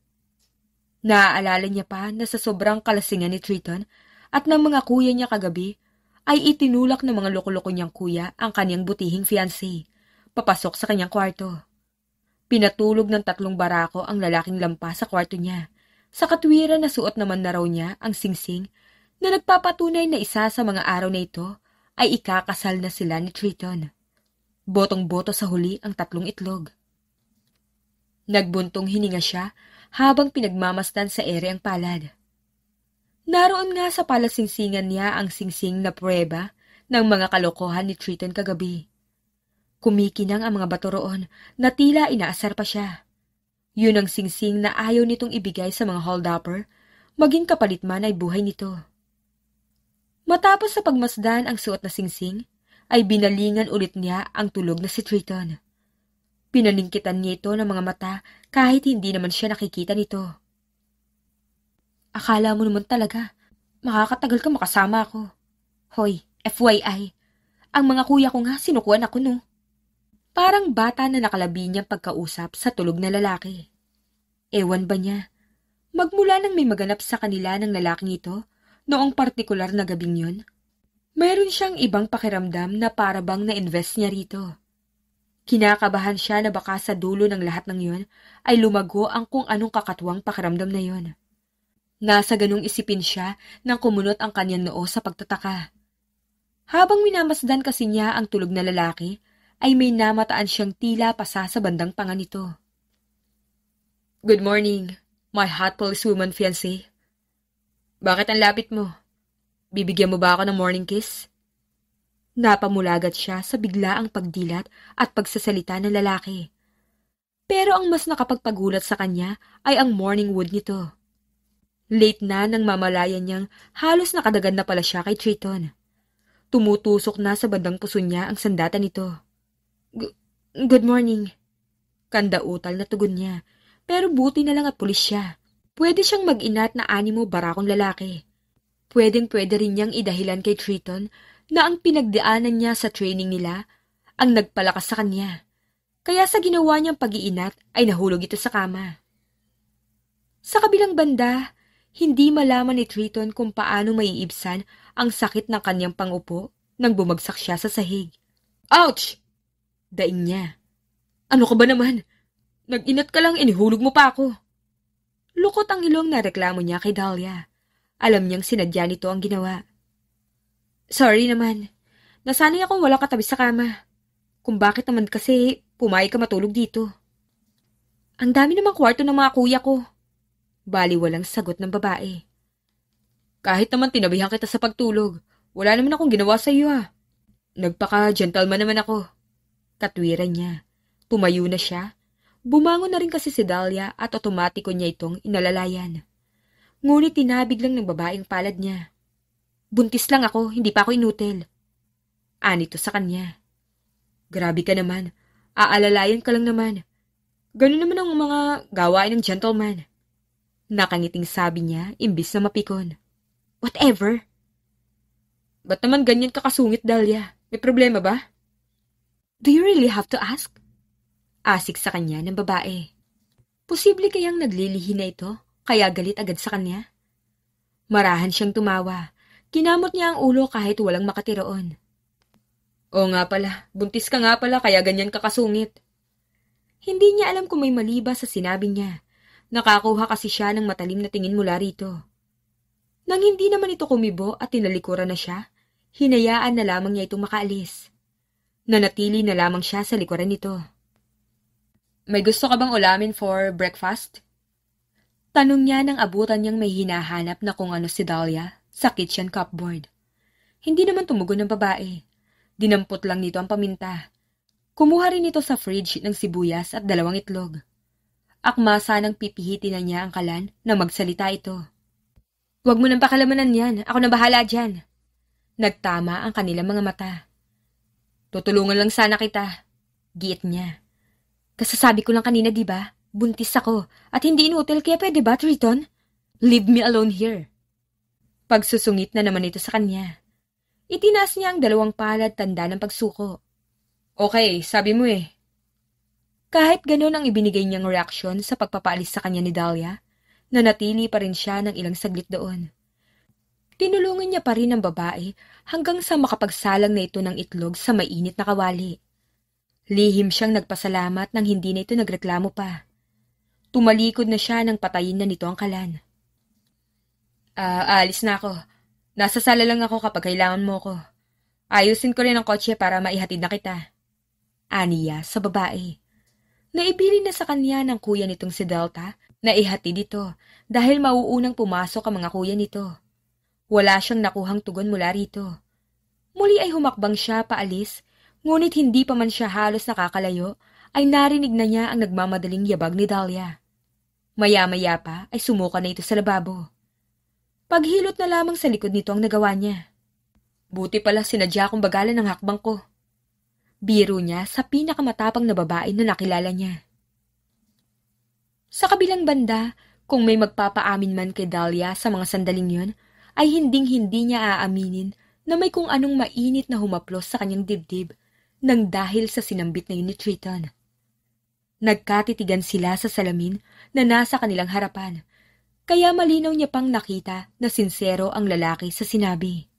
Naaalala niya pa na sa sobrang kalasingan ni Triton at ng mga kuya niya kagabi ay itinulak ng mga loko-loko niyang kuya ang kanyang butihing fiancé, papasok sa kanyang kwarto. Pinatulog ng 3 barako ang lalaking lampa sa kwarto niya. Sa katwiran na suot naman na raw niya ang singsing na nagpapatunay na isa sa mga araw na ito ay ikakasal na sila ni Triton. Botong-boto sa huli ang 3 itlog. Nagbuntong hininga siya habang pinagmamasdan sa ere ang palad. Naroon nga sa palasingsingan niya ang singsing na pruweba ng mga kalokohan ni Triton kagabi. Kumikinang ang mga bato roon na tila inaasar pa siya. Yun ang singsing na ayaw nitong ibigay sa mga holdupper, maging kapalit man ay buhay nito. Matapos sa pagmasdan ang suot na singsing, ay binalingan ulit niya ang tulog na si Triton. Pinaningkitan niya ito ng mga mata kahit hindi naman siya nakikita nito. Akala mo naman talaga, makakatagal ka makasama ako. Hoy, FYI, ang mga kuya ko nga sinukuan ako no. Parang bata na nakalabi niyang pagkausap sa tulog na lalaki. Ewan ba niya, magmula nang may maganap sa kanila ng lalaking ito, noong partikular na gabing yun, mayroon siyang ibang pakiramdam na parabang na-invest niya rito. Kinakabahan siya na baka sa dulo ng lahat ng yun ay lumago ang kung anong kakatuwang pakiramdam na yun. Nasa ganung isipin siya nang kumunot ang kanyang noo sa pagtataka. Habang minamasdan kasi niya ang tulog na lalaki, ay may namataan siyang tila pasa sa bandang panga nito. Good morning, my hot policewoman fiancé. Bakit ang lapit mo? Bibigyan mo ba ako ng morning kiss? Napamulagat siya sa biglaang pagdilat at pagsasalita ng lalaki. Pero ang mas nakapagpagulat sa kanya ay ang morning wood nito. Late na nang mamalayan niyang halos nakadagad na pala siya kay Triton. Tumutusok na sa bandang puso niya ang sandata nito. Good morning. Kandautal na tugon niya, pero buti na lang at pulis siya. Pwede siyang mag-inat na animo barakong lalaki. Pwedeng-pwede rin niyang idahilan kay Triton na ang pinagdaanan niya sa training nila ang nagpalakas sa kanya. Kaya sa ginawa niyang pag-iinat ay nahulog ito sa kama. Sa kabilang banda, hindi malaman ni Triton kung paano maiibsan ang sakit ng kanyang pangupo nang bumagsak siya sa sahig. Ouch! Daing niya. Ano ka ba naman? Nag-inat ka lang, inihulog mo pa ako. Lukot ang ilong na reklamo niya kay Dahlia. Alam niyang sinadya nito ang ginawa. Sorry naman. Nasanay akong walang katabi sa kama. Kung bakit naman kasi pumayag ka matulog dito. Ang dami namang kwarto ng mga kuya ko. Baliwalang sagot ng babae. Kahit naman tinabihan kita sa pagtulog, wala naman akong ginawa sa iyo ha. Nagpaka-gentleman naman ako. Katwiran niya. Tumayo na siya. Bumangon na rin kasi si Dahlia at otomatiko niya itong inalalayan. Ngunit tinabig lang ng babaeng palad niya. Buntis lang ako, hindi pa ako inutil. Anito sa kanya. Grabe ka naman. Aalalayan ka lang naman. Ganun naman ang mga gawain ng gentleman. Nakangiting sabi niya, imbis na mapikon. Whatever. Ba't naman ganyan ka kasungit, Dahlia? May problema ba? Do you really have to ask? Asik sa kanya ng babae. Posible kayang naglilihi na ito, kaya galit agad sa kanya? Marahan siyang tumawa. Kinamot niya ang ulo kahit walang makatiroon. Oo nga pala, buntis ka nga pala kaya ganyan ka kasungit. Hindi niya alam kung may mali ba sa sinabi niya. Nakakuha kasi siya ng matalim na tingin mula rito. Nang hindi naman ito kumibo at tinalikuran na siya, hinayaan na lamang niya itong makaalis. Nanatili na lamang siya sa likuran nito. May gusto ka bang ulamin for breakfast? Tanong niya nang abutan niyang may hinahanap na kung ano si Dahlia sa kitchen cupboard. Hindi naman tumugon ng babae. Dinampot lang nito ang paminta. Kumuha rin ito sa fridge ng sibuyas at 2 itlog. Akma sanang pipihitin na niya ang kalan na magsalita ito. Huwag mo nang pakalamanan yan. Ako na bahala dyan. Nagtama ang kanilang mga mata. Tutulungan lang sana kita. Giit niya. Kasasabi ko lang kanina, diba? Buntis ako at hindi inutil kaya pwede ba, Triton? Leave me alone here. Pagsusungit na naman ito sa kanya. Itinaas niya ang 2 palad tanda ng pagsuko. Okay, sabi mo eh. Kahit ganun ang ibinigay niyang reaksyon sa pagpapaalis sa kanya ni Dahlia, nanatili pa rin siya ng ilang saglit doon. Tinulungan niya pa rin ang babae hanggang sa makapagsalang na ito ng itlog sa mainit na kawali. Lihim siyang nagpasalamat nang hindi na ito nagreklamo pa. Tumalikod na siya nang patayin na nito ang kalan. Aalis na ako. Nasa sala lang ako kapag kailangan mo ko. Ayusin ko rin ang kotse para maihatid na kita. Aniya sa babae. Naibili na sa kanya ng kuya nitong si Delta na ihatid ito dahil mauunang pumasok ang mga kuya nito. Wala siyang nakuhang tugon mula rito. Muli ay humakbang siya paalis, ngunit hindi pa man siya halos nakakalayo ay narinig na niya ang nagmamadaling yabag ni Dahlia. Maya-maya pa ay sumuka na ito sa lababo. Paghilot na lamang sa likod nito ang nagawa niya. Buti pala sinadya kong bagalan ng hakbang ko. Biro niya sa pinakamatapang na babae na nakilala niya. Sa kabilang banda, kung may magpapaamin man kay Dahlia sa mga sandaling yun, ay hinding-hindi niya aaminin na may kung anong mainit na humaplos sa kanyang dibdib nang dahil sa sinambit na yun ni Triton. Nagkatitigan sila sa salamin na nasa kanilang harapan, kaya malinaw niya pang nakita na sinsero ang lalaki sa sinabi.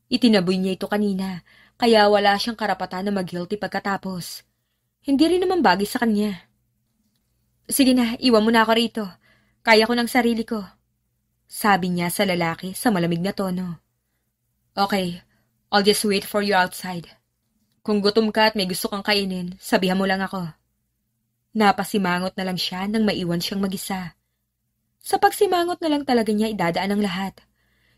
Itinaboy niya ito kanina, kaya wala siyang karapatan na mag-guilty pagkatapos. Hindi rin naman bagay sa kanya. Sige na, iwan mo na ako rito. Kaya ko ng sarili ko. Sabi niya sa lalaki sa malamig na tono. Okay, I'll just wait for you outside. Kung gutom ka at may gusto kang kainin, sabihan mo lang ako. Napasimangot na lang siya nang maiwan siyang mag-isa. Sa pagsimangot na lang talaga niya idadaan ang lahat.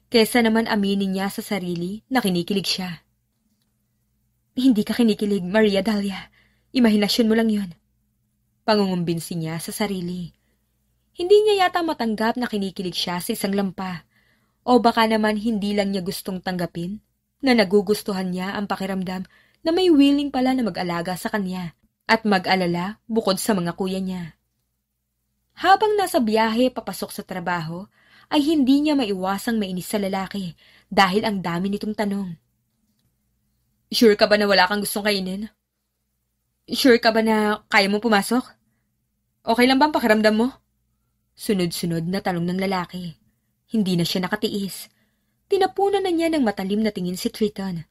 Kesa naman aminin niya sa sarili na kinikilig siya. Hindi ka kinikilig, Maria Dahlia. Imahinasyon mo lang yun. Pangungumbinsi niya sa sarili. Hindi niya yata matanggap na kinikilig siya sa isang lampa. O baka naman hindi lang niya gustong tanggapin na nagugustuhan niya ang pakiramdam na may willing pala na mag-alaga sa kanya at mag-alala bukod sa mga kuya niya. Habang nasa biyahe papasok sa trabaho, ay hindi niya maiwasang mainis sa lalaki dahil ang dami nitong tanong. Sure ka ba na wala kang gustong kainin? Sure ka ba na kaya mo pumasok? Okay lang ba ang pakiramdam mo? Sunod-sunod na tanong ng lalaki. Hindi na siya nakatiis. Tinapunan na niya ng matalim na tingin si Triton.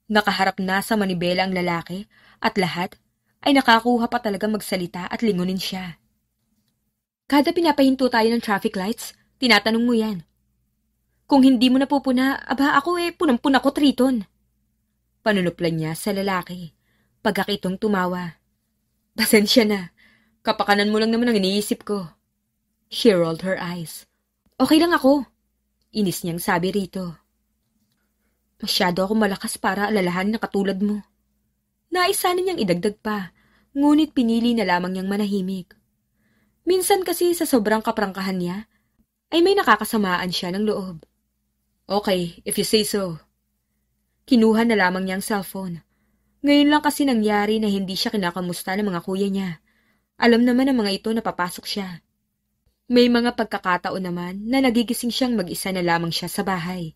Nakaharap na sa manibela ang lalaki at lahat ay nakakuha pa talaga magsalita at lingunin siya. Kada pinapahinto tayo ng traffic lights, tinatanong mo yan. Kung hindi mo napupuna, aba ako punang-puna ko, Triton. Panunuplan niya sa lalaki. Pagkakitong tumawa. Pasensya na. Kapakanan mo lang naman ang iniisip ko. She rolled her eyes. Okay lang ako. Inis niyang sabi rito. Masyado akong malakas para alalahan na katulad mo. Naisa na niyang idagdag pa, ngunit pinili na lamang niyang manahimik. Minsan kasi sa sobrang kaprangkahan niya, ay may nakakasamaan siya ng loob. Okay, if you say so. Kinuha na lamang niya ang cellphone. Ngayon lang kasi nangyari na hindi siya kinakamusta ng mga kuya niya. Alam naman ng mga ito na papasok siya. May mga pagkakataon naman na nagigising siyang mag-isa na lamang siya sa bahay.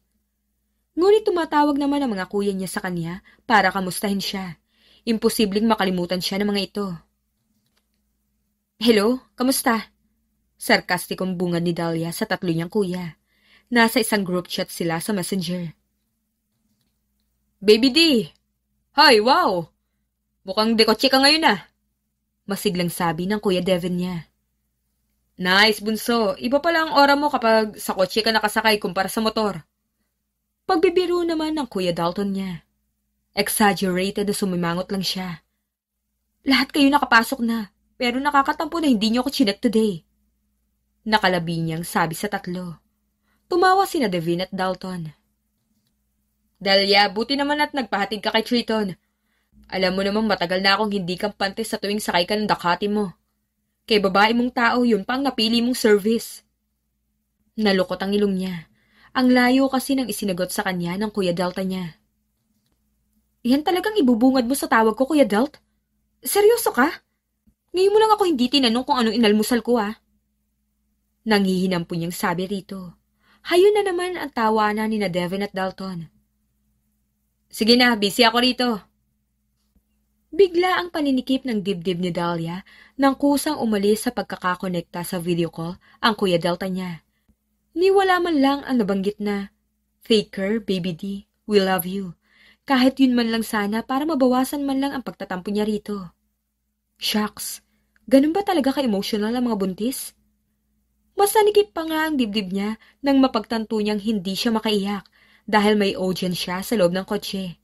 Ngunit tumatawag naman ang mga kuya niya sa kanya para kamustahin siya. Imposibleng makalimutan siya ng mga ito. Hello, kamusta? Sarkastikong bungad ni Dahlia sa tatlo niyang kuya. Nasa isang group chat sila sa Messenger. Baby D! Hi, wow! Mukhang dekotse ka ngayon ah! Masiglang sabi ng Kuya Devin niya. Nice, bunso. Iba pala ang aura mo kapag sa kotse ka nakasakay kumpara sa motor. Pagbibiro naman ng Kuya Dalton niya. Exaggerated na sumimangot lang siya. Lahat kayo nakapasok na, pero nakakatampo na hindi niyo ako chinek today. Nakalabi niyang sabi sa tatlo. Tumawa sina Devin at Dalton. Dahlia, buti naman at nagpahatid ka kay Triton. Alam mo namang matagal na akong hindi kampante sa tuwing sakay ka ng Ducati mo. Kay babae mong tao, yun pa ang napili mong service. Nalukot ang ilong niya. Ang layo kasi ng isinagot sa kanya ng Kuya Delta niya. Yan talagang ibubungad mo sa tawag ko, Kuya Delt? Seryoso ka? Ngayon mo lang ako hindi tinanong kung anong inalmusal ko, ah. Nanghihinampo niyang sabi rito. Hayon na naman ang tawanan ni na Devin at Dalton. Sige na, busy ako rito. Bigla ang paninikip ng dibdib ni Dahlia nang kusang umalis sa pagkakakonekta sa video call ang Kuya Delta niya. Niwala man lang ang nabanggit na, Faker, baby D, we love you. Kahit yun man lang sana para mabawasan man lang ang pagtatampo niya rito. Shucks, ganun ba talaga ka-emotional ang mga buntis? Mas nanikip pa nga ang dibdib niya nang mapagtanto niyang hindi siya makaiyak dahil may audience siya sa loob ng kotse.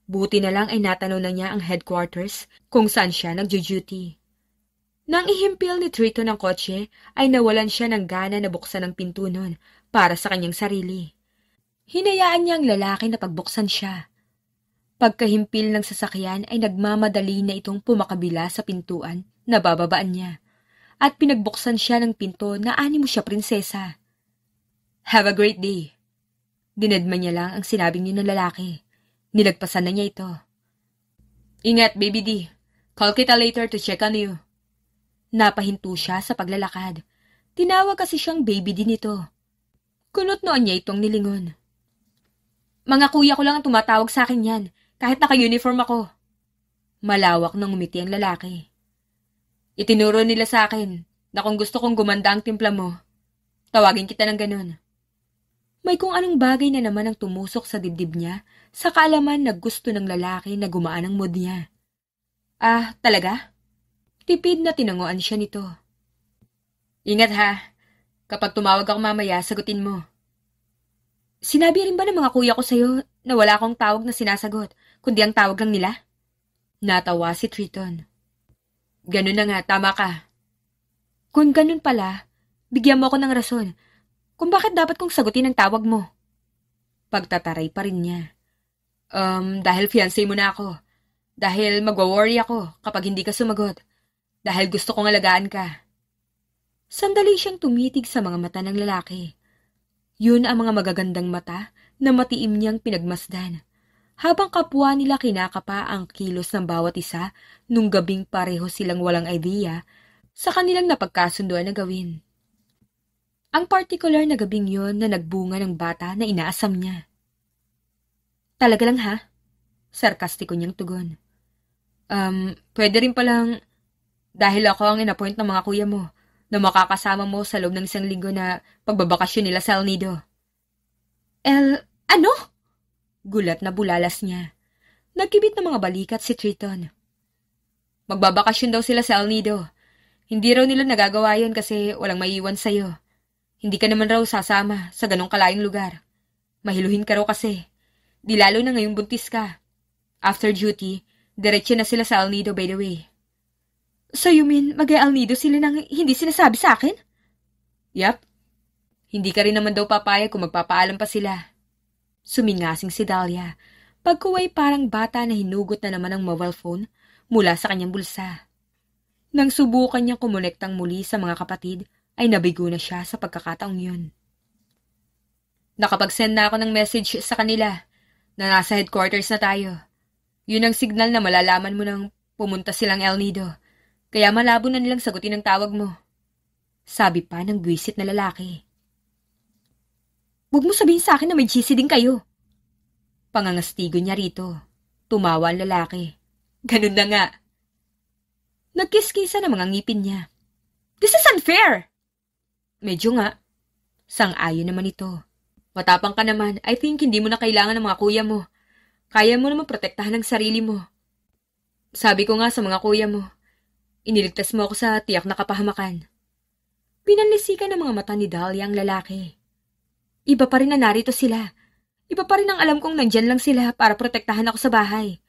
Buti na lang ay natanaw na niya ang headquarters kung saan siya nagjo-duty. Nang ihimpil ni Trito ng kotse, ay nawalan siya ng gana na buksan ang pinto nun para sa kanyang sarili. Hinayaan niya ang lalaki na pagbuksan siya. Pagkahimpil ng sasakyan ay nagmamadali na itong pumakabila sa pintuan na bababaan niya. At pinagbuksan siya ng pinto na animo siya prinsesa. Have a great day. Dinadma niya lang ang sinabing niya ng lalaki. Nilagpasan na niya ito. Ingat, baby D. Call kita later to check on you. Napahinto siya sa paglalakad. Tinawag kasi siyang baby D nito. Kunot noon niya itong nilingon. Mga kuya ko lang ang tumatawag sa akin yan, kahit naka-uniform ako. Malawak nang umiti ang lalaki. Itinuro nila sa akin na kung gusto kong gumanda ang timpla mo, tawagin kita ng ganun. May kung anong bagay na naman ang tumusok sa dibdib niya sa kaalaman na gusto ng lalaki na gumaan ang mood niya. Ah, talaga? Tipid na tinanguan siya nito. Ingat ha. Kapag tumawag ako mamaya, sagutin mo. Sinabi rin ba ng mga kuya ko sa'yo na wala akong tawag na sinasagot, kundi ang tawag lang nila? Natawa si Triton. Ganun na nga, tama ka. Kung ganun pala, bigyan mo ako ng rason kung bakit dapat kong sagutin ang tawag mo. Pagtataray pa rin niya. Dahil fiancé mo na ako. Dahil magwa-worry ako kapag hindi ka sumagot. Dahil gusto kong alagaan ka. Sandali siyang tumitig sa mga mata ng lalaki. Yun ang mga magagandang mata na matiim niyang pinagmasdan. Habang kapwa nila kinakapa ang kilos ng bawat isa nung gabing pareho silang walang idea sa kanilang napagkasunduan na gawin. Ang particular na gabing yon na nagbunga ng bata na inaasam niya. Talaga lang ha? Sarkastiko niyang tugon. Pwede rin palang dahil ako ang inappoint ng mga kuya mo na makakasama mo sa loob ng isang linggo na pagbabakasyon nila sa El Nido. Ano? Gulat na bulalas niya. Nagkibit ng mga balikat si Triton. Magbabakasyon daw sila sa El Nido. Hindi raw nila nagagawa yun kasi walang maiiwan sa'yo. Hindi ka naman raw sasama sa ganong kalayong lugar. Mahiluhin ka raw kasi. Di lalo na ngayong buntis ka. After duty, diretso na sila sa El Nido by the way. So you mean mag-El Nido sila nang hindi sinasabi sa akin? Yap. Hindi ka rin naman daw papayag kung magpapaalam pa sila. Sumingasing si Dahlia. Pagkuway parang bata na hinugot na naman ang mobile phone mula sa kanyang bulsa. Nang subukan niyang kumunektang muli sa mga kapatid, ay nabigo na siya sa pagkakataong yun. Nakapag-send na ako ng message sa kanila na nasa headquarters na tayo. Yun ang signal na malalaman mo nang pumunta silang El Nido. Kaya malabo na nilang sagutin ang tawag mo. Sabi pa ng buwisit na lalaki. Huwag mo sabihin sa akin na may GC din kayo. Pangangastigo niya rito. Tumawa ang lalaki. Ganun na nga. Nagkiskisa ng mga ngipin niya. This is unfair! Medyo nga. Sang-ayon naman ito. Matapang ka naman. I think hindi mo na kailangan ng mga kuya mo. Kaya mo naman protektahan ang sarili mo. Sabi ko nga sa mga kuya mo, iniligtas mo ako sa tiyak na kapahamakan. Pinanlisikan ng mga mata ni Dahlia ang lalaki. Iba pa rin na narito sila. Iba pa rin ang alam kong nandyan lang sila para protektahan ako sa bahay.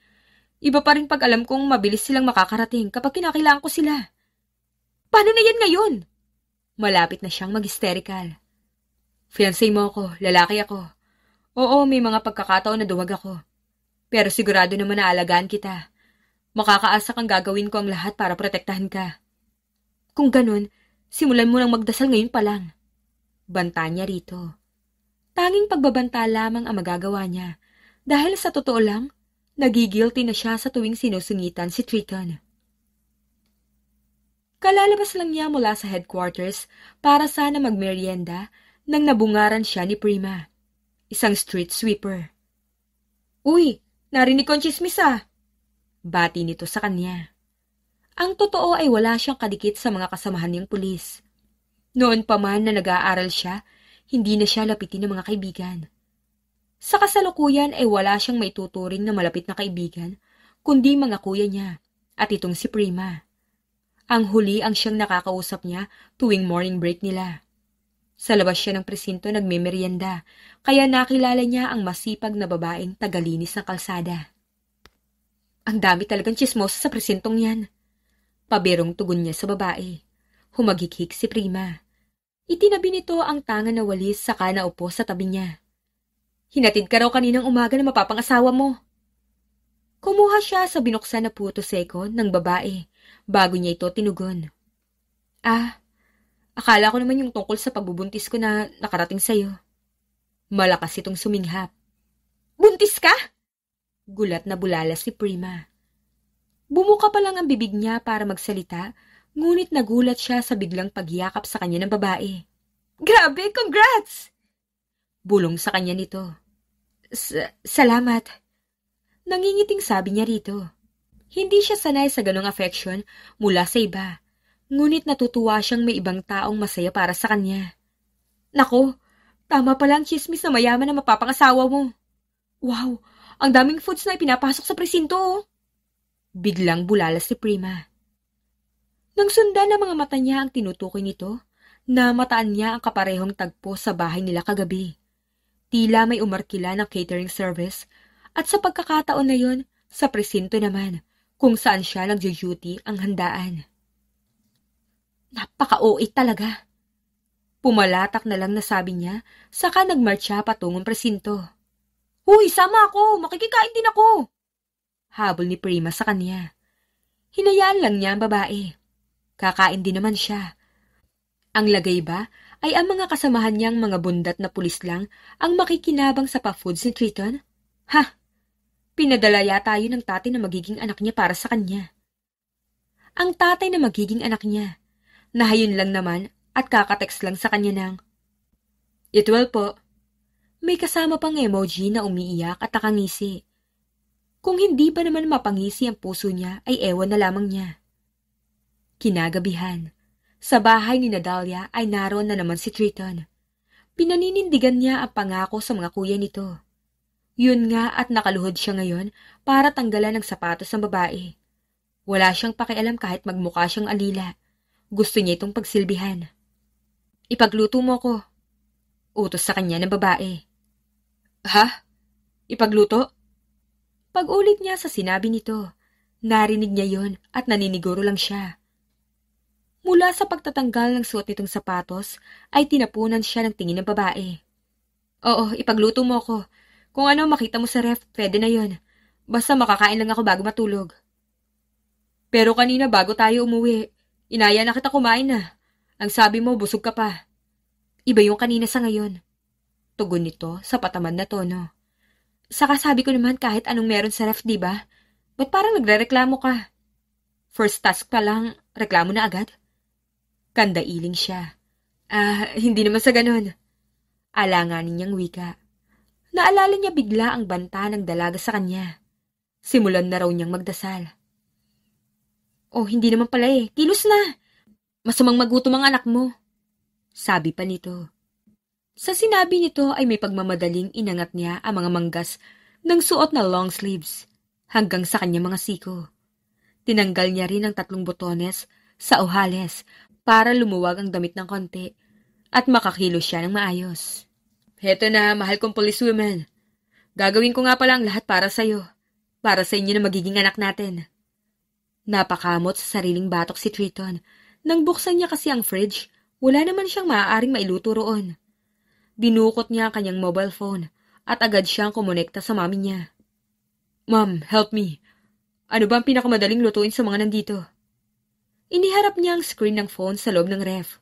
Iba pa rin pag alam kong mabilis silang makakarating kapag kinakailangan ko sila. Paano na yan ngayon? Malapit na siyang mag-hysterical. Fiancé mo ako, lalaki ako. Oo, may mga pagkakataon na duwag ako. Pero sigurado naman na alagaan kita. Makakaasa kang gagawin ko ang lahat para protektahan ka. Kung ganun, simulan mo nang magdasal ngayon pa lang. Banta niya rito. Tanging pagbabanta lamang ang magagawa niya dahil sa totoo lang, nagigilty na siya sa tuwing sinusungitan si Triton. Kalalabas lang niya mula sa headquarters para sana magmerienda nang nabungaran siya ni Prima, isang street sweeper. Uy, narinig ko ang chismis ah! Bati nito sa kanya. Ang totoo ay wala siyang kadikit sa mga kasamahan niyang pulis. Noon pa man na nag-aaral siya, hindi na siya lapitin ng mga kaibigan. Sa kasalukuyan ay wala siyang maituturing na malapit na kaibigan, kundi mga kuya niya, at itong si Prima. Ang huli ang siyang nakakausap niya tuwing morning break nila. Sa labas siya ng presinto nagmemerienda, kaya nakilala niya ang masipag na babaeng tagalinis ng kalsada. Ang dami talagang chismosa sa presintong yan. Paberong tugon niya sa babae. Humagikhik si Prima. Itinabi nito ang tangan na walis saka naupo sa tabi niya. Hinatid ka raw kaninang umaga na mapapangasawa mo. Kumuha siya sa binuksan na puto seko ng babae bago niya ito tinugon. Akala ko naman yung tungkol sa pagbubuntis ko na nakarating sa'yo. Malakas itong suminghap. Buntis ka? Gulat na bulala si Prima. Bumuka pa lang ang bibig niya para magsalita, ngunit nagulat siya sa biglang pagyakap sa kanya ng babae. Grabe, congrats! Bulong sa kanya nito. Salamat. Nangingiting sabi niya rito. Hindi siya sanay sa ganong affection mula sa iba, ngunit natutuwa siyang may ibang taong masaya para sa kanya. Nako, tama pala ang chismis na mayaman na mapapangasawa mo. Wow, ang daming foods na ipinapasok sa presinto. Biglang bulala si Prima. Nang sundan ng mga mata niya ang tinutukoy nito, na mataan niya ang kaparehong tagpo sa bahay nila kagabi. Tila may umarkila ng catering service at sa pagkakataon na yon, sa presinto naman, kung saan siya nagjo-duty ang handaan. Napaka-OA talaga. Pumalatak na lang na sabi niya, saka nagmarcha patungong presinto. Huy, sama ako! Makikikain din ako! Habol ni Prima sa kanya. Hinayaan lang niya ang babae. Kakain din naman siya. Ang lagay ba ay ang mga kasamahan niyang mga bundat na pulis lang ang makikinabang sa pa-foods ni Triton? Pinadala yata yun ng tatay na magiging anak niya para sa kanya. Ang tatay na magiging anak niya, nahayon lang naman at kakatext lang sa kanya ng, "It will po." May kasama pang emoji na umiiyak at nakangisi. Kung hindi ba naman mapangisi ang puso niya ay ewan na lamang niya. Kinagabihan, sa bahay ni Dahlia ay naroon na naman si Triton. Pinaninindigan niya ang pangako sa mga kuya nito. Yun nga at nakaluhod siya ngayon para tanggalan ng sapatos ng babae. Wala siyang pakialam kahit magmukha siyang alila. Gusto niya itong pagsilbihan. Ipagluto mo ko. Utos sa kanya ng babae. Ha? Ipagluto? Pag-ulit niya sa sinabi nito, narinig niya yon at naniniguro lang siya. Mula sa pagtatanggal ng suot nitong sapatos, ay tinapunan siya ng tingin ng babae. Oo, ipagluto mo ko. Kung ano makita mo sa ref, pwede na yon. Basta makakain lang ako bago matulog. Pero kanina bago tayo umuwi, inaya na kita kumain na. Ang sabi mo, busog ka pa. Iba yung kanina sa ngayon. Tugon nito sa patamad na tono. Saka sabi ko naman kahit anong meron sa ref, diba? Ba't parang nagrereklamo ka? First task pa lang, reklamo na agad? Kandailing siya. Hindi naman sa ganun. Alanganin niyang wika. Naalala niya bigla ang banta ng dalaga sa kanya. Simulan na raw niyang magdasal. Hindi naman pala eh. Kilos na! Masamang magutom ang anak mo. Sabi pa nito. Sa sinabi nito ay may pagmamadaling inangat niya ang mga manggas ng suot na long sleeves hanggang sa kanyang mga siko. Tinanggal niya rin ang 3 botones sa ohales para lumuwag ang damit ng konti at makakilos siya ng maayos. Heto na, mahal kong policewoman. Gagawin ko nga pala ang lahat para sa'yo. Para sa inyo na magiging anak natin. Napakamot sa sariling batok si Triton. Nang buksan niya kasi ang fridge, wala naman siyang maaaring mailuto roon. Dinukot niya ang kanyang mobile phone at agad siyang kumonekta sa mami niya. Mom, help me. Ano ba ang pinakamadaling lutuin sa mga nandito? Iniharap niya ang screen ng phone sa loob ng ref.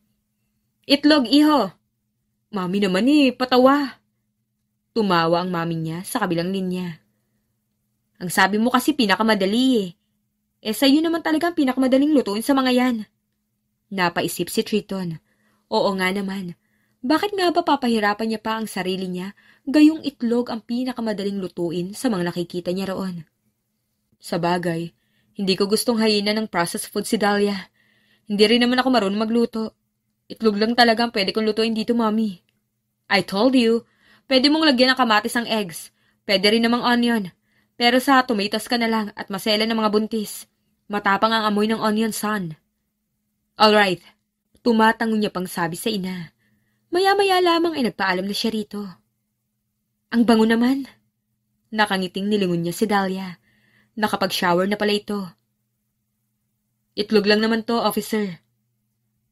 Itlog, iho! Mami naman patawa. Tumawa ang mami niya sa kabilang linya. Ang sabi mo kasi pinakamadali sa'yo naman talagang pinakamadaling lutuin sa mga yan. Napaisip si Triton. Oo nga naman. Bakit nga ba papahirapan niya pa ang sarili niya gayong itlog ang pinakamadaling lutuin sa mga nakikita niya roon? Sa bagay, hindi ko gustong hayinan ng processed food si Dahlia. Hindi rin naman ako marunong magluto. Itlog lang talagang pwede kong lutuin dito, Mommy. I told you, pwede mong lagyan ng kamatis ang eggs. Pwede rin namang onion. Pero sa tomatoes ka na lang at masela ng mga buntis. Matapang ang amoy ng onion, son. Alright. Tumatango niya pang sabi sa ina. Maya-maya lamang ay nagpaalam na siya rito. Ang bango naman. Nakangiting nilingon niya si Dahlia. Nakapag-shower na pala ito. Itlog lang naman to, officer.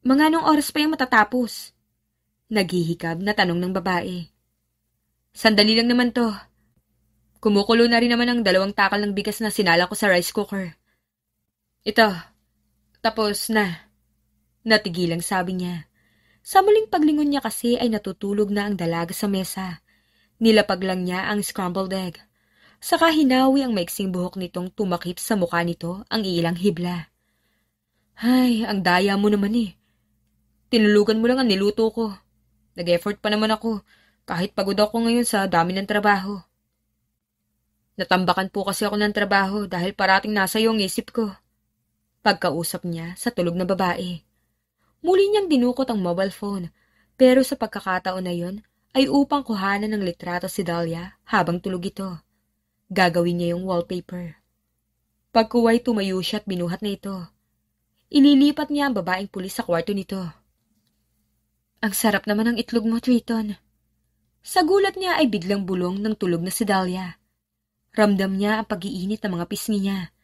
Mga anong oras pa yung matatapos? Naghihikab na tanong ng babae. Sandali lang naman to. Kumukulo na rin naman ang 2 takal ng bigas na sinala ko sa rice cooker. Ito. Tapos na. Natigilang sabi niya. Sa muling paglingon niya kasi ay natutulog na ang dalaga sa mesa. Nilapag lang niya ang scrambled egg. Saka hinawi ang maiksing buhok nitong tumakip sa mukha nito ang ilang hibla. Ay, ang daya mo naman Tinulugan mo lang ang niluto ko. Nag-effort pa naman ako, kahit pagod ako ngayon sa dami ng trabaho. Natambakan po kasi ako ng trabaho dahil parating nasa iyo ang isip ko. Pagkausap niya sa tulog na babae. Muli niyang dinukot ang mobile phone, pero sa pagkakataon na yon ay upang kuhanan ng litrato si Dahlia habang tulog ito. Gagawin niya yung wallpaper. Pagkuway tumayo siya at binuhat na ito. Ililipat niya ang babaeng pulis sa kwarto nito. Ang sarap naman ng itlog mo, Triton. Sa gulat niya ay biglang bulong ng tulog na si Dahlia. Ramdam niya ang pag-iinit ng mga pisngi niya.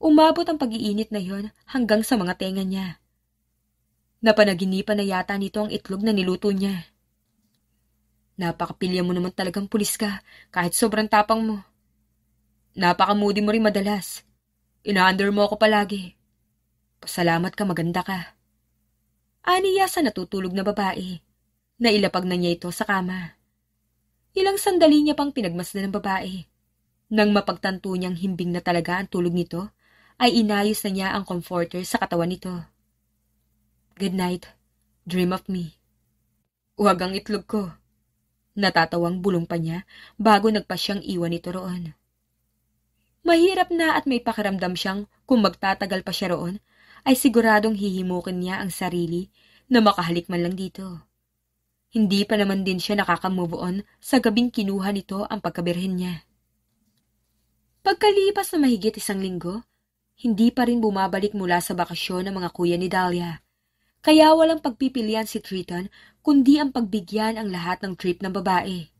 Umabot ang pag-iinit na yon hanggang sa mga tenga niya. Napanaginipan na yata nito ang itlog na niluto niya. Napakapilya mo naman talagang pulis ka kahit sobrang tapang mo. Napakamudi mo rin madalas. Ina-under mo ako palagi. Pasalamat ka, maganda ka. Aniya sa natutulog na babae. Nailapag na niya ito sa kama. Ilang sandali niya pang pinagmasdan ng babae. Nang mapagtanto niyang himbing na talaga ang tulog nito, ay inayos na niya ang comforter sa katawan nito. Good night. Dream of me. Huwag ang itlog ko. Natatawang bulong pa niya bago nagpa siyang iwan ito roon. Mahirap na at may pakiramdam siyang kung magtatagal pa siya roon, ay siguradong hihimukin niya ang sarili na makahalik man lang dito. Hindi pa naman din siya nakaka-move on sa gabing kinuha nito ang pagkabirhen niya. Pagkalipas na mahigit 1 linggo, hindi pa rin bumabalik mula sa bakasyon ng mga kuya ni Dahlia. Kaya walang pagpipilian si Triton kundi ang pagbigyan ang lahat ng trip ng babae.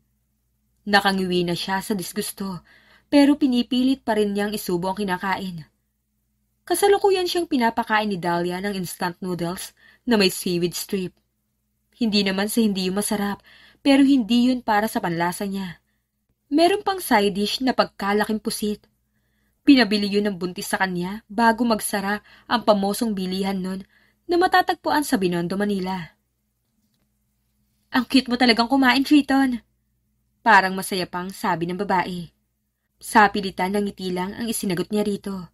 Nakangiwi na siya sa disgusto, pero pinipilit pa rin niyang isubo ang kinakain. Kasalukuyan siyang pinapakain ni Dahlia ng instant noodles na may seaweed strip. Hindi naman sa hindi yung masarap, pero hindi yun para sa panlasa niya. Meron pang side dish na pagkalaking pusit. Pinabili yun ng buntis sa kanya bago magsara ang pamosong bilihan nun na matatagpuan sa Binondo, Manila. Ang cute mo talagang kumain, Triton. Parang masaya pang sabi ng babae. Sa pilitan ng ngiti lang ang isinagot niya rito.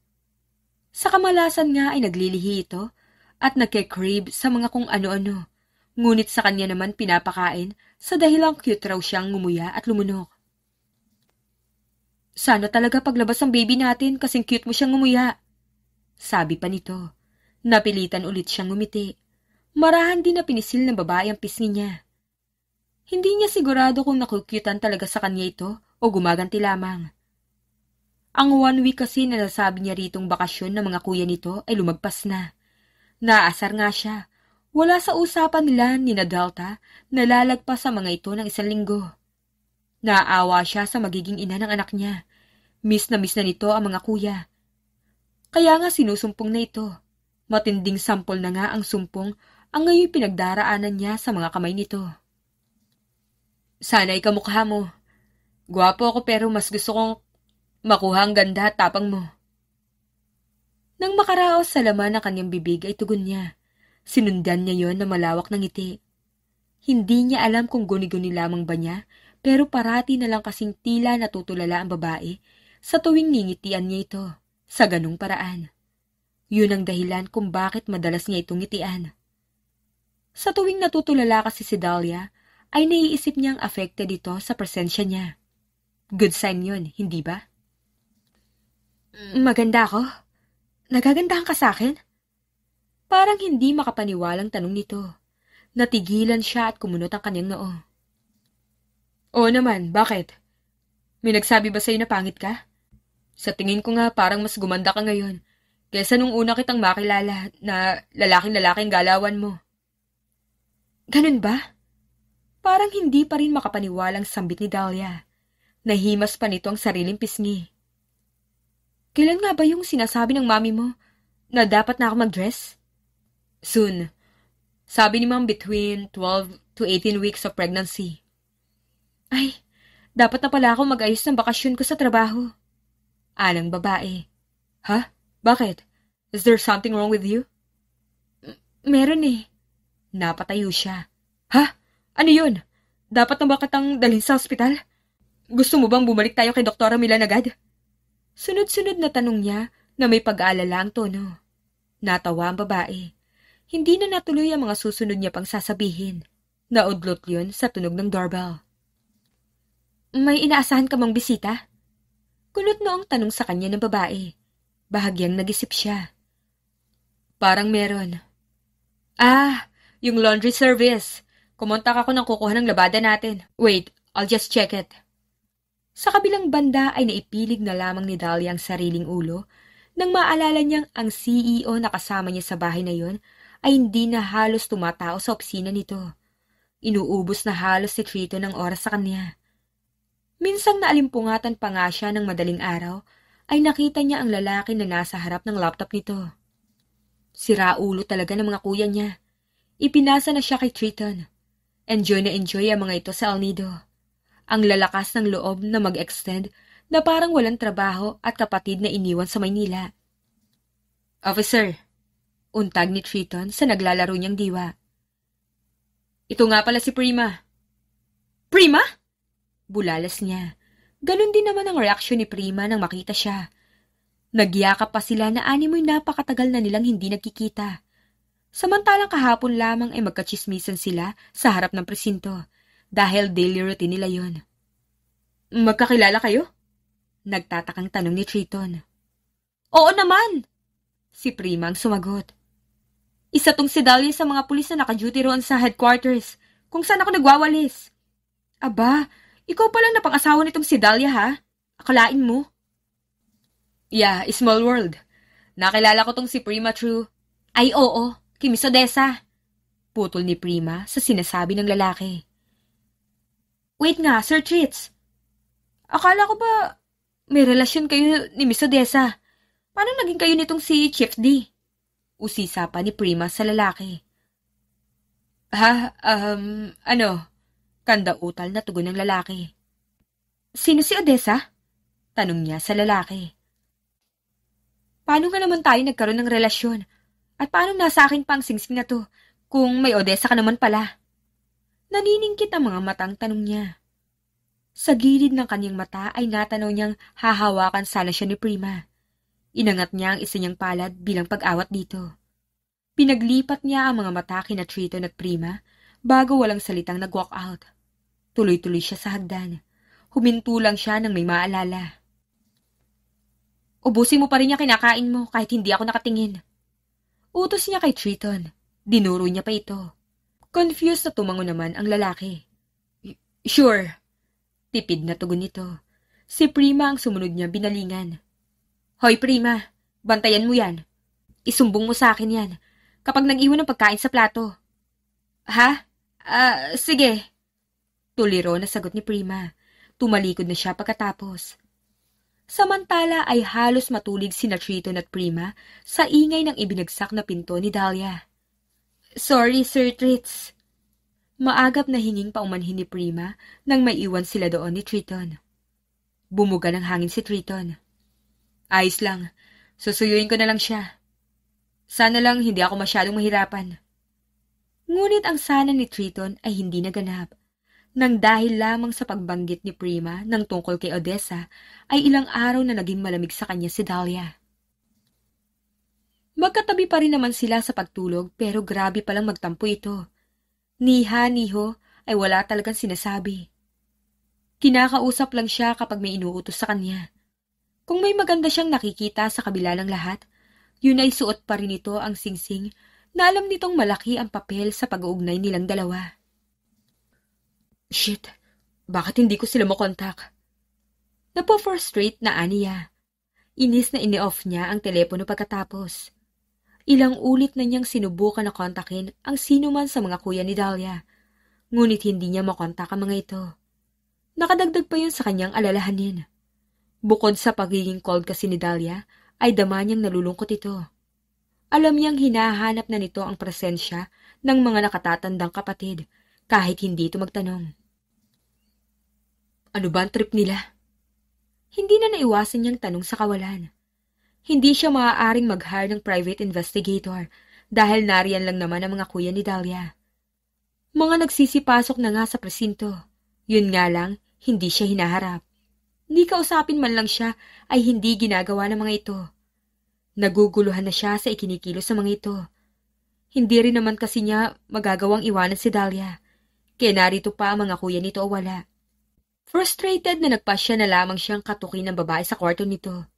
Sa kamalasan nga ay naglilihi ito at nagke-crave sa mga kung ano-ano. Ngunit sa kanya naman pinapakain sa dahilang cute raw siyang ngumuya at lumunok. Sana talaga paglabas ng baby natin kasing cute mo siyang ngumuya. Sabi pa nito. Napilitan ulit siyang ngumiti. Marahan din na pinisil ng babae ang pisngi niya. Hindi niya sigurado kung nakukyutan talaga sa kanya ito o gumaganti lamang. Ang 1 week kasi na nasabi niya ritong bakasyon ng mga kuya nito ay lumagpas na. Naasar nga siya. Wala sa usapan nila ni na Delta na lalagpas sa mga ito ng 1 linggo. Naawa siya sa magiging ina ng anak niya. Miss na nito ang mga kuya. Kaya nga sinusumpong na ito. Matinding sampol na nga ang sumpong ang ngayon pinagdaraanan niya sa mga kamay nito. Sana'y kamukha mo. Gwapo ako pero mas gusto kong makuha ang ganda at tapang mo. Nang makaraos sa laman ng kanyang bibig ay tugon niya. Sinundan niya yon na malawak ng ngiti. Hindi niya alam kung guni-guni lamang ba niya, pero parati na lang kasing tila natutulala ang babae sa tuwing ngingitian niya ito, sa ganung paraan. Yun ang dahilan kung bakit madalas niya itong ngitian. Sa tuwing natutulala kasi si Dahlia, ay naiisip niyang affected ito sa presensya niya. Good sign yun, hindi ba? Maganda ako? Nagagandahan ka sa akin? Parang hindi makapaniwalang tanong nito. Natigilan siya at kumunot ang kanyang noo. Oo naman, bakit? May nagsabi ba sa'yo na pangit ka? Sa tingin ko nga parang mas gumanda ka ngayon kaysa nung una kitang makilala na lalaking-lalaking galawan mo. Ganun ba? Parang hindi pa rin makapaniwalang sambit ni Dahlia. Nahimas pa nito ang sariling pisngi. Kailan nga ba yung sinasabi ng mami mo na dapat na ako mag-dress? Soon. Sabi ni Ma'am between 12 to 18 weeks of pregnancy. Ay, dapat na pala ako mag-ayos ng bakasyon ko sa trabaho. Alang babae. Ha? Bakit? Is there something wrong with you? Meron eh. Napatayo siya. Ha? Ano yun? Dapat na ba kitang dalhin sa ospital? Gusto mo bang bumalik tayo kay Doktora Milan agad? Sunod-sunod na tanong niya na may pag-aalala ang tono. Natawa ang babae. Hindi na natuloy ang mga susunod niya pang sasabihin. Naudlot yun sa tunog ng doorbell. May inaasahan ka mang bisita? Kunot noong tanong sa kanya ng babae. Bahagyang nag-isip siya. Parang meron. Ah, yung laundry service. Kumontak ako nang kukuha ng labada natin. Wait, I'll just check it. Sa kabilang banda ay naipilig na lamang ni Dahlia ang sariling ulo nang maalala niyang ang CEO na kasama niya sa bahay na yon ay hindi na halos tumatao sa opisina nito. Inuubos na halos si Trito ng oras sa kanya. Minsang naalimpungatan pa nga siya ng madaling araw ay nakita niya ang lalaki na nasa harap ng laptop nito. Siraulo talaga ng mga kuya niya. Ipinasa na siya kay Triton. Enjoy na enjoy ang mga ito sa El Nido. Ang lalakas ng loob na mag-extend na parang walang trabaho at kapatid na iniwan sa Maynila. Officer, untag ni Triton sa naglalaro niyang diwa. Ito nga pala si Prima. Prima? Bulalas niya. Ganon din naman ang reaksyon ni Prima nang makita siya. Nagyakap pa sila na animoy napakatagal na nilang hindi nagkikita. Samantalang kahapon lamang ay magkachismisan sila sa harap ng presinto dahil daily routine nila yon. Magkakilala kayo? Nagtatakang tanong ni Triton. Oo naman! Si Prima ang sumagot. Isa tong si Dahlia sa mga pulis na naka-duty roon sa headquarters kung saan ako nagwawalis. Aba, ikaw palang napang-asawa nitong si Dahlia ha? Akalain mo? Yeah, small world. Nakilala ko tong si Prima through... Ay oo, Miss Odessa. Putol ni Prima sa sinasabi ng lalaki. Wait nga, Sir Tritz. Akala ko ba may relasyon kayo ni Miss Odessa? Paano naging kayo nitong si Chief D? Usisa pa ni Prima sa lalaki. Ano? Kanda-utal na tugon ng lalaki. Sino si Odessa? Tanong niya sa lalaki. Paano nga naman tayo nagkaroon ng relasyon? At paano nasa akin pang singsing na to kung may Odessa ka naman pala? Naniningkit ang mga matang tanong niya. Sa gilid ng kanyang mata ay natanaw niyang hahawakan sana siya ni Prima. Inangat niya ang isa niyang palad bilang pag-awat dito. Pinaglipat niya ang mga mata kina Triton at Prima bago walang salitang nag-walk out. Tuloy-tuloy siya sa hagdan. Huminto lang siya nang may maalala. Ubusin mo pa rin niya kinakain mo kahit hindi ako nakatingin. Utos niya kay Triton. Dinuro niya pa ito. Confused na tumango naman ang lalaki. Sure. Tipid na tugon nito. Si Prima ang sumunod niya binalingan. Hoy Prima, bantayan mo yan. Isumbong mo sa akin yan kapag nag-iwan ng pagkain sa plato. Ha? Sige. Tuliro na sagot ni Prima. Tumalikod na siya pagkatapos. Samantala ay halos matulig sina Triton at Prima sa ingay ng ibinagsak na pinto ni Dahlia. Sorry, Sir Tritz. Maagap na hinging paumanhin ni Prima nang maiwan sila doon ni Triton. Bumuga ng hangin si Triton. Ayos lang, susuyuin ko na lang siya. Sana lang hindi ako masyadong mahirapan. Ngunit ang sana ni Triton ay hindi naganap. Nang dahil lamang sa pagbanggit ni Prima ng tungkol kay Odessa, ay ilang araw na naging malamig sa kanya si Dahlia. Magkatabi pa rin naman sila sa pagtulog pero grabe palang magtampo ito. Niho ay wala talagang sinasabi. Kinakausap lang siya kapag may inuutos sa kanya. Kung may maganda siyang nakikita sa kabila ng lahat, yun ay suot pa rin ito ang singsing na alam nitong malaki ang papel sa pag-uugnay nilang dalawa. Shit, bakit hindi ko sila makontak? Napo-frustrate na aniya. Inis na ini-off niya ang telepono pagkatapos. Ilang ulit na niyang sinubukan na kontakin ang sino man sa mga kuya ni Dahlia, ngunit hindi niya makontak ang mga ito. Nakadagdag pa yun sa kanyang alalahanin. Bukod sa pagiging cold kasi ni Dahlia, ay dama niyang nalulungkot ito. Alam niyang hinahanap na nito ang presensya ng mga nakatatandang kapatid, kahit hindi ito magtanong. Ano ba ang trip nila? Hindi na naiwasan niyang tanong sa kawalan. Hindi siya maaaring mag-hire ng private investigator dahil nariyan lang naman ang mga kuya ni Dahlia. Mga nagsisipasok na nga sa presinto. Yun nga lang, hindi siya hinaharap. Ni kausapin man lang siya ay hindi ginagawa ng mga ito. Naguguluhan na siya sa ikinikilos sa mga ito. Hindi rin naman kasi niya magagawang iwanan si Dahlia. Kaya narito pa ang mga kuya nito o wala. Frustrated na nagpasya na lamang siyang katukin ng babae sa kwarto nito.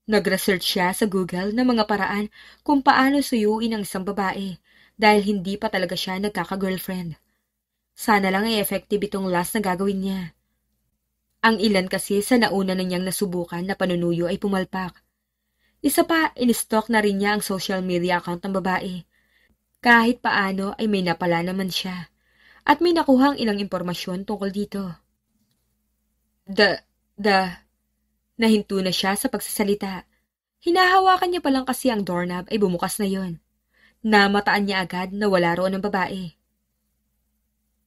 Nag-research siya sa Google ng mga paraan kung paano suyuin ang isang babae dahil hindi pa talaga siya nagkaka-girlfriend. Sana lang ay effective itong last na gagawin niya. Ang ilan kasi sa nauna na niyang nasubukan na panunuyo ay pumalpak. Isa pa, in-stalk na rin niya ang social media account ng babae. Kahit paano ay may napala naman siya. At may nakuhang ilang impormasyon tungkol dito. Nahinto na siya sa pagsasalita. Hinahawakan niya palang kasi ang doorknob ay bumukas na yon. Namataan niya agad na wala roon ang babae.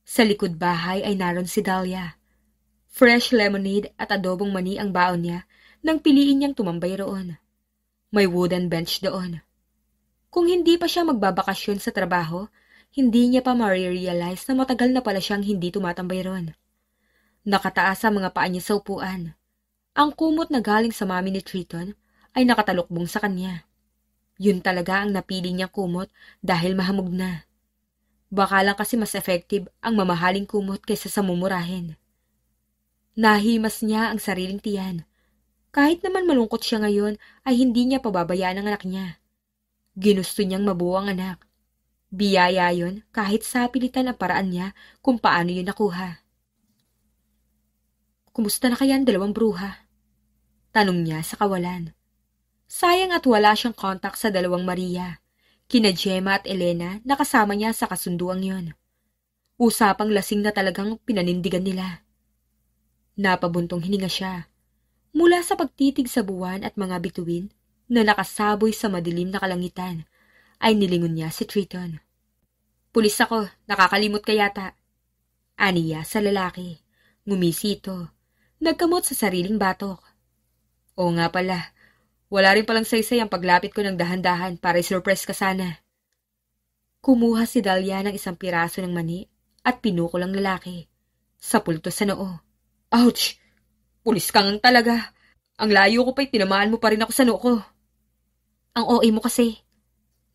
Sa likod bahay ay naroon si Dahlia. Fresh lemonade at adobong mani ang baon niya nang piliin niyang tumambay roon. May wooden bench doon. Kung hindi pa siya magbabakasyon sa trabaho, hindi niya pa ma-realize na matagal na pala siyang hindi tumatambay ron. Nakataas ang mga paa niya sa upuan. Ang kumot na galing sa mami ni Triton ay nakatalukbong sa kanya. Yun talaga ang napili niyang kumot dahil mahamog na. Baka lang kasi mas effective ang mamahaling kumot kaysa sa mumurahin. Nahimas niya ang sariling tiyan. Kahit naman malungkot siya ngayon ay hindi niya pababayaan ang anak niya. Ginusto niyang mabuo ang anak. Biyaya yun kahit sa pilitan ang paraan niya kung paano yun nakuha. Kumusta na kaya ang dalawang bruha? Tanong niya sa kawalan. Sayang at wala siyang kontak sa dalawang Maria, kina Gemma at Elena na kasama niya sa kasunduang yon. Usapang lasing na talagang pinanindigan nila. Napabuntong hininga siya. Mula sa pagtitig sa buwan at mga bituin na nakasaboy sa madilim na kalangitan, ay nilingon niya si Triton. Pulis ako, nakakalimot ka yata. Aniya sa lalaki. Ngumisi ito. Nagkamot sa sariling batok. Oo nga pala, wala rin palang saysay ang paglapit ko ng dahan-dahan para i-surprise ka sana. Kumuha si Dahlia ng isang piraso ng mani at pinukol ang lalaki. Sa pulto sa noo. Ouch! Pulis ka ngang talaga. Ang layo ko pa'y tinamaan mo pa rin ako sa noo ko. Ang OA mo kasi.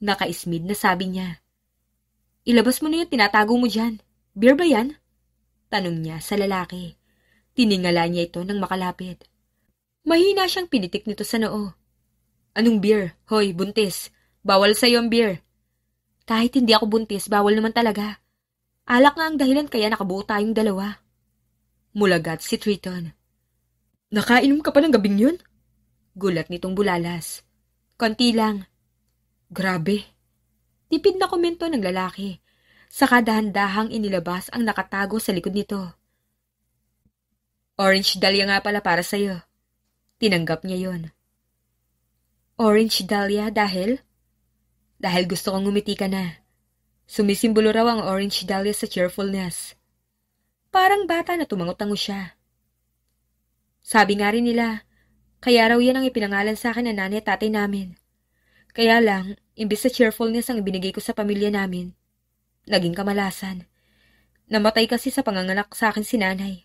Nakaismid na sabi niya. Ilabas mo na yung tinatago mo dyan. Beer ba yan? Tanong niya sa lalaki. Tiningala niya ito nang makalapit. Mahina siyang pinitik nito sa noo. Anong beer? Hoy, buntis. Bawal sa'yo ang beer. Kahit hindi ako buntis, bawal naman talaga. Alak nga ang dahilan kaya nakabuo tayong dalawa. Mulagat si Triton. Nakainom ka pa ng gabing yun? Gulat nitong bulalas. Konti lang. Grabe. Tipid na komento ng lalaki. Saka dahan-dahang inilabas ang nakatago sa likod nito. Orange Dahlia nga pala para sa'yo. Tinanggap niya yon. Orange Dahlia dahil? Dahil gusto kong ngumiti ka na. Sumisimbolo raw ang Orange Dahlia sa cheerfulness. Parang bata na tumangot-tango siya. Sabi nga rin nila, kaya raw yan ang ipinangalan sa akin ng nanay at tatay namin. Kaya lang, imbis sa cheerfulness ang ibinigay ko sa pamilya namin, naging kamalasan. Namatay kasi sa panganganak sa akin si nanay.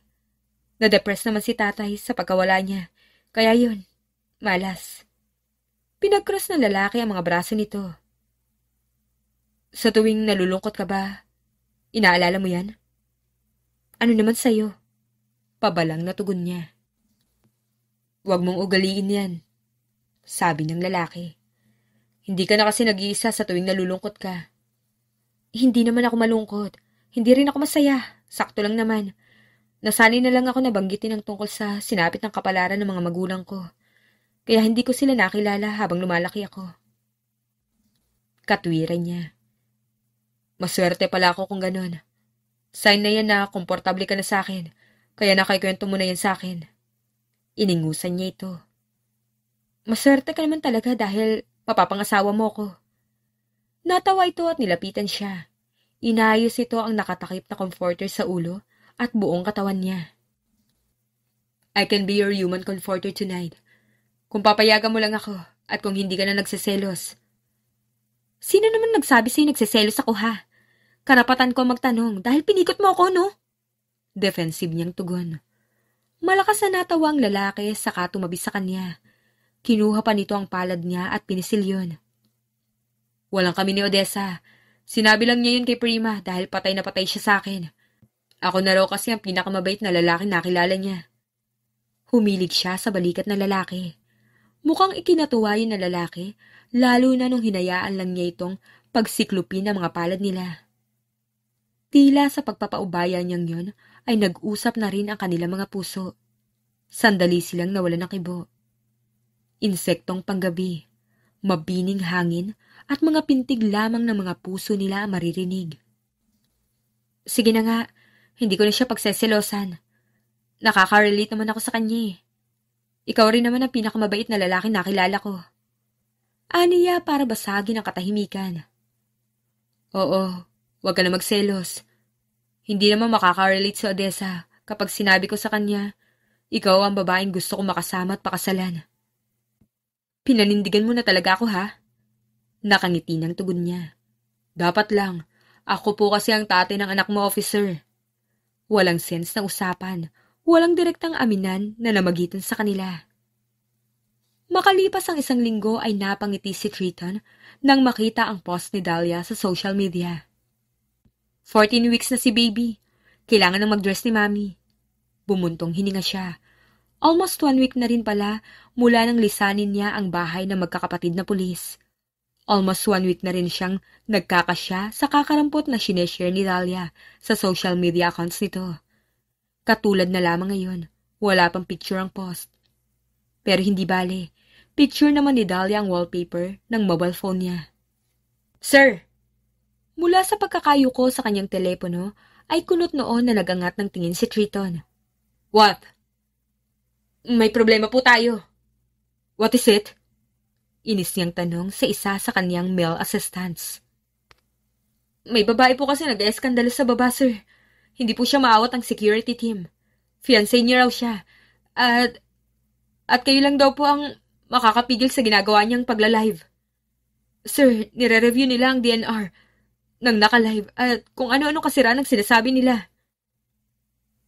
Na-depress naman si tatay sa pagkawala niya. Kaya yun, malas. Pinag-cross ng lalaki ang mga braso nito. Sa tuwing nalulungkot ka ba, inaalala mo yan? Ano naman sa'yo? Pabalang na tugon niya. Huwag mong ugaliin yan, sabi ng lalaki. Hindi ka na kasi nag-iisa sa tuwing nalulungkot ka. Hindi naman ako malungkot. Hindi rin ako masaya. Sakto lang naman. Nasanay na lang ako nabanggitin ang tungkol sa sinapit ng kapalaran ng mga magulang ko. Kaya hindi ko sila nakilala habang lumalaki ako. Katwiran niya. Maswerte pala ako kung ganun. Sign na yan na komportable ka na sa akin. Kaya nakaikwento mo na yan sa akin. Iningusan niya ito. Maswerte ka naman talaga dahil mapapangasawa mo ko. Natawa ito at nilapitan siya. Inayos ito ang nakatakip na comforter sa ulo at buong katawan niya. I can be your human comforter tonight. Kung papayagan mo lang ako at kung hindi ka na nagseselos. Sino naman nagsabi sa'yo nagseselos ako ha? Karapatan ko magtanong dahil pinikot mo ako, no? Defensive niyang tugon. Malakas na natawa ang lalaki saka tumabi sa kanya. Kinuha pa nito ang palad niya at pinisil yun. Walang kami ni Odessa. Sinabi lang niya yun kay Prima dahil patay na patay siya sa akin. Ako na raw kasi ang pinakamabait na lalaki na kilala niya. Humilig siya sa balikat na lalaki. Mukhang ikinatuwa yun na lalaki, lalo na nung hinayaan lang niya itong pagsiklupin ang mga palad nila. Tila sa pagpapaubaya niyang yun ay nag-usap na rin ang kanilang mga puso. Sandali silang nawalan ng kibo. Insektong panggabi, mabining hangin at mga pintig lamang ng mga puso nila ang maririnig. Sige na nga, hindi ko na siya pagseselosan. Nakaka-relate naman ako sa kanya eh. Ikaw rin naman ang pinakamabait na lalaki na kilala ko. Aniya para basagin ang katahimikan. Oo, huwag ka na magselos. Hindi naman makaka-relate si Odessa kapag sinabi ko sa kanya, ikaw ang babaeng gusto kong makasama at pakasalan. Pinanindigan mo na talaga ako ha? Nakangiti ng tugon niya. Dapat lang, ako po kasi ang tatay ng anak mo, officer. Walang sense na usapan, walang direktang aminan na namagitan sa kanila. Makalipas ang isang linggo ay napangiti si Triton nang makita ang post ni Dahlia sa social media. 14 weeks na si baby. Kailangan nang mag-dress ni Mami. Bumuntong hininga siya. Almost 1 week na rin pala mula nang lisanin niya ang bahay ng magkakapatid na pulis. Almost 1 week na rin siyang nagkakasya sa kakarampot na sineshare ni Dahlia sa social media accounts nito. Katulad na lamang ngayon, wala pang picture ang post. Pero hindi bale, picture naman ni Dahlia ang wallpaper ng mobile phone niya. Sir! Mula sa pagkakayuko sa kanyang telepono, ay kunot noon na nagangat ng tingin si Triton. What? May problema po tayo. What is it? Inis niyang tanong sa isa sa kanyang male assistants. May babae po kasi nag-eskandalo sa baba, sir. Hindi po siya maawat ang security team. Fiancé niya raw siya. At kayo lang daw po ang makakapigil sa ginagawa niyang pagla-live. Sir, nire-review nila ang DNR ng naka-live at kung ano-ano kasiraan ang sinasabi nila.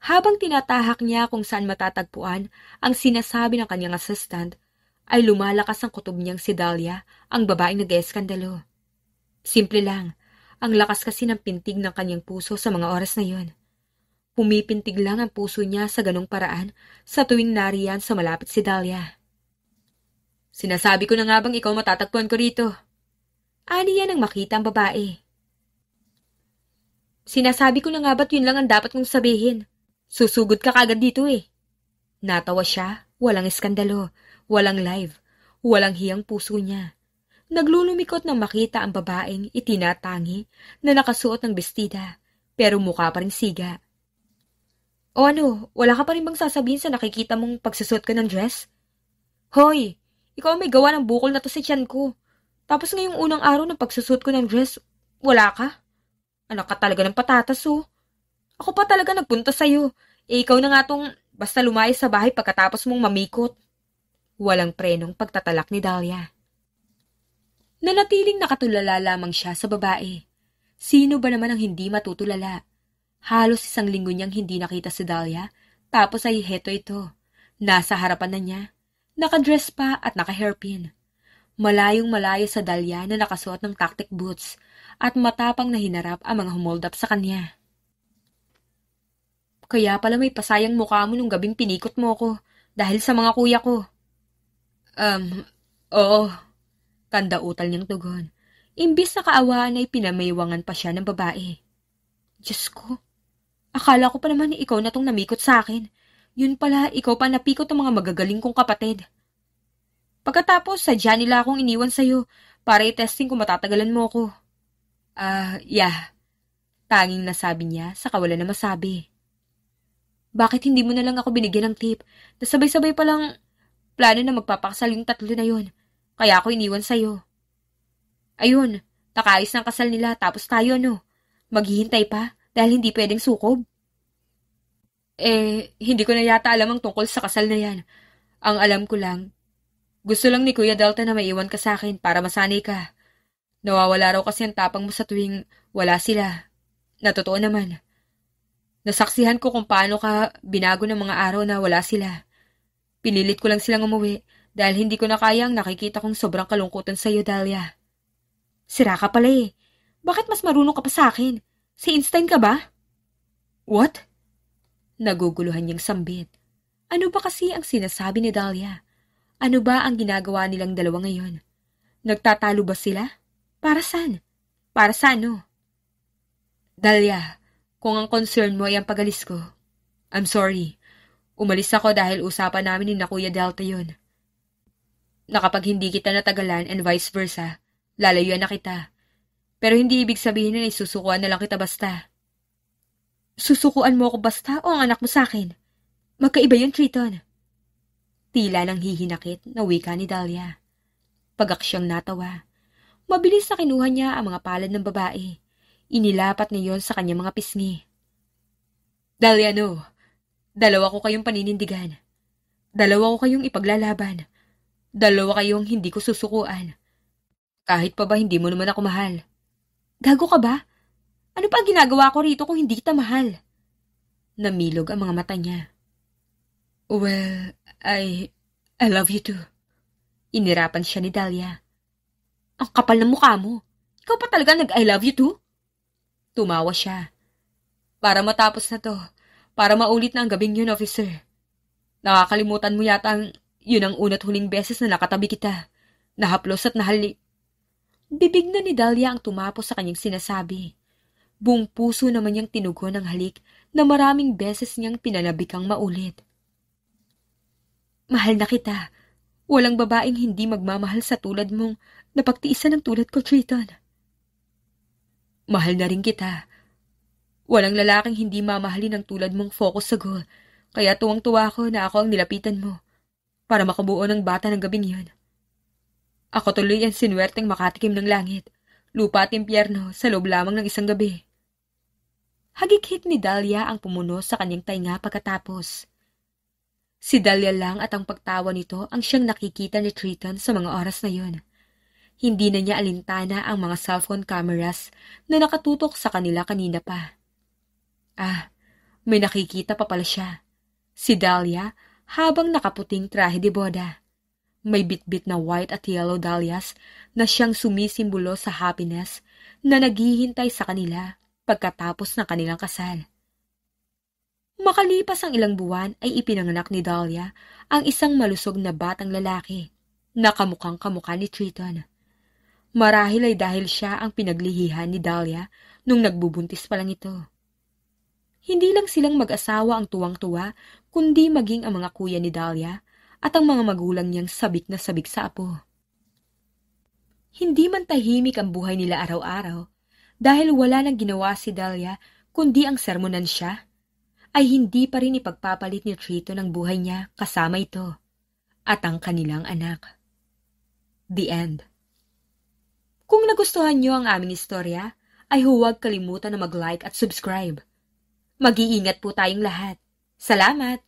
Habang tinatahak niya kung saan matatagpuan ang sinasabi ng kanyang assistant, ay lumalakas ang kutob niyang si Dahlia, ang babaeng nag-eskandalo. Simple lang, ang lakas kasi ng pintig ng kanyang puso sa mga oras na yon. Pumipintig lang ang puso niya sa ganong paraan sa tuwing nariyan sa malapit si Dahlia. Sinasabi ko na nga bang ikaw matatagpuan ko rito? Ani yan ang makita ang babae. Sinasabi ko na nga ba't yun lang ang dapat kong sabihin? Susugod ka kagad dito eh. Natawa siya, walang eskandalo, walang live, walang hiyang puso niya. Naglulumikot nang makita ang babaeng itinatangi na nakasuot ng bestida, pero mukha pa rin siga. O ano, wala ka pa rin bang sasabihin sa nakikita mong pagsusuot ko ng dress? Hoy, ikaw may gawa ng bukol na to sa tiyan ko. Tapos ngayong unang araw ng pagsusuot ko ng dress, wala ka? Anak ka talaga ng patatas oh. Ako pa talaga nagpunta sa'yo. Ikaw na nga tong basta lumayas sa bahay pagkatapos mong mamikot. Walang prenong pagtatalak ni Dahlia. Nanatiling nakatulala lamang siya sa babae. Sino ba naman ang hindi matutulala? Halos 1 linggo niyang hindi nakita si Dahlia, tapos ay heto ito. Nasa harapan na niya. Nakadress pa at naka-hairpin. Malayong malayo sa Dahlia na nakasuot ng tactic boots at matapang na hinarap ang mga humold up sa kanya. Kaya pala may pasayang mukha mo nung gabing pinikot mo ko dahil sa mga kuya ko. Oo. Kandautal niyang tugon. Imbis na kaawaan ay pinamayawangan pa siya ng babae. Diyos ko, akala ko pa naman ikaw na tong namikot sa akin. Yun pala, ikaw pa napikot ng mga magagaling kong kapatid. Pagkatapos, sadya nila akong iniwan sa'yo para i-testing kung matatagalan mo ko. Yeah. Tanging nasabi niya sa kawalan na masabi. Bakit hindi mo na lang ako binigyan ng tip? Nasabay-sabay palang plano na magpapakasal yung 3 na yun. Kaya ako iniwan sa'yo. Ayun, nakaayos ng kasal nila tapos tayo no. Maghihintay pa dahil hindi pwedeng sukob. Hindi ko na yata alam ang tungkol sa kasal na yan. Ang alam ko lang, gusto lang ni Kuya Delta na maiwan ka sa akin para masanay ka. Nawawala raw kasi ang tapang mo sa tuwing wala sila. Na totoo naman. Nasaksihan ko kung paano ka binago ng mga araw na wala sila. Pinilit ko lang silang umuwi dahil hindi ko na kayang nakikita kong sobrang kalungkutan sa iyo, Dahlia. Sira ka pala eh. Bakit mas marunong ka pa sa akin? Si Einstein ka ba? What? Naguguluhan niyang sambit. Ano ba kasi ang sinasabi ni Dahlia? Ano ba ang ginagawa nilang dalawa ngayon? Nagtatalo ba sila? Para saan? Para sa ano? Dahlia, kung ang concern mo ay ang pagalis ko, I'm sorry. Umalis ako dahil usapan namin ni na Kuya Delta yun. Nakapag hindi kita natagalan and vice versa, lalayuan na kita. Pero hindi ibig sabihin na isusukuan na lang kita basta. Susukuan mo ako basta o ang anak mo sa akin? Magkaiba yun, Triton. Tila nang hihinakit na wika ni Dahlia. Pagaksyang natawa. Mabilis na kinuha niya ang mga palad ng babae. Inilapat niya yon sa kanyang mga pisngi. Dahlia, no. Dalawa ko kayong paninindigan. Dalawa ko kayong ipaglalaban. Dalawa kayong hindi ko susukuan. Kahit pa ba hindi mo naman ako mahal. Gago ka ba? Ano pa ang ginagawa ko rito kung hindi kita mahal? Namilog ang mga mata niya. Well, I love you too. Inirapan siya ni Dahlia. Ang kapal ng mukha mo. Ikaw pa talaga nag-I love you too? Tumawa siya. Para matapos na to. Para maulit na ang gabing yun, officer. Nakakalimutan mo yata yun ang una't huling beses na nakatabi kita. Nahaplos at nahali. Bibig na ni Dahlia ang tumapos sa kanyang sinasabi. Buong puso naman niyang tinugon ang halik na maraming beses niyang pinanabikang maulit. Mahal na kita. Walang babaeng hindi magmamahal sa tulad mong napagtiisan ng tulad ko, Triton. Mahal na rin kita. Walang lalaking hindi mamahalin ng tulad mong focus sa goal, kaya tuwang-tuwa ko na ako ang nilapitan mo para makabuo ng bata ng gabing yun. Ako tuloy ang sinuwerteng makatikim ng langit, lupa at impyerno sa loob lamang ng isang gabi. Hagik-hik ni Dahlia ang pumuno sa kanyang tainga pagkatapos. Si Dahlia lang at ang pagtawa nito ang siyang nakikita ni Triton sa mga oras na yun. Hindi na niya alintana ang mga cellphone cameras na nakatutok sa kanila kanina pa. May nakikita pa pala siya. Si Dahlia habang nakaputing trahe de boda. May bitbit na white at yellow dahlias na siyang sumisimbolo sa happiness na naghihintay sa kanila pagkatapos ng kanilang kasal. Makalipas ang ilang buwan ay ipinanganak ni Dahlia ang isang malusog na batang lalaki na kamukhang kamukha ni Triton. Marahil ay dahil siya ang pinaglihihan ni Dahlia nung nagbubuntis pa lang ito. Hindi lang silang mag-asawa ang tuwang-tuwa, kundi maging ang mga kuya ni Dahlia at ang mga magulang niyang sabik na sabik sa apo. Hindi man tahimik ang buhay nila araw-araw, dahil wala nang ginawa si Dahlia kundi ang sermonan siya, ay hindi pa rin ipagpapalit ni Triton ang buhay niya kasama ito at ang kanilang anak. The End. Kung nagustuhan niyo ang aming istorya, ay huwag kalimutan na mag-like at subscribe. Mag-iingat po tayong lahat. Salamat!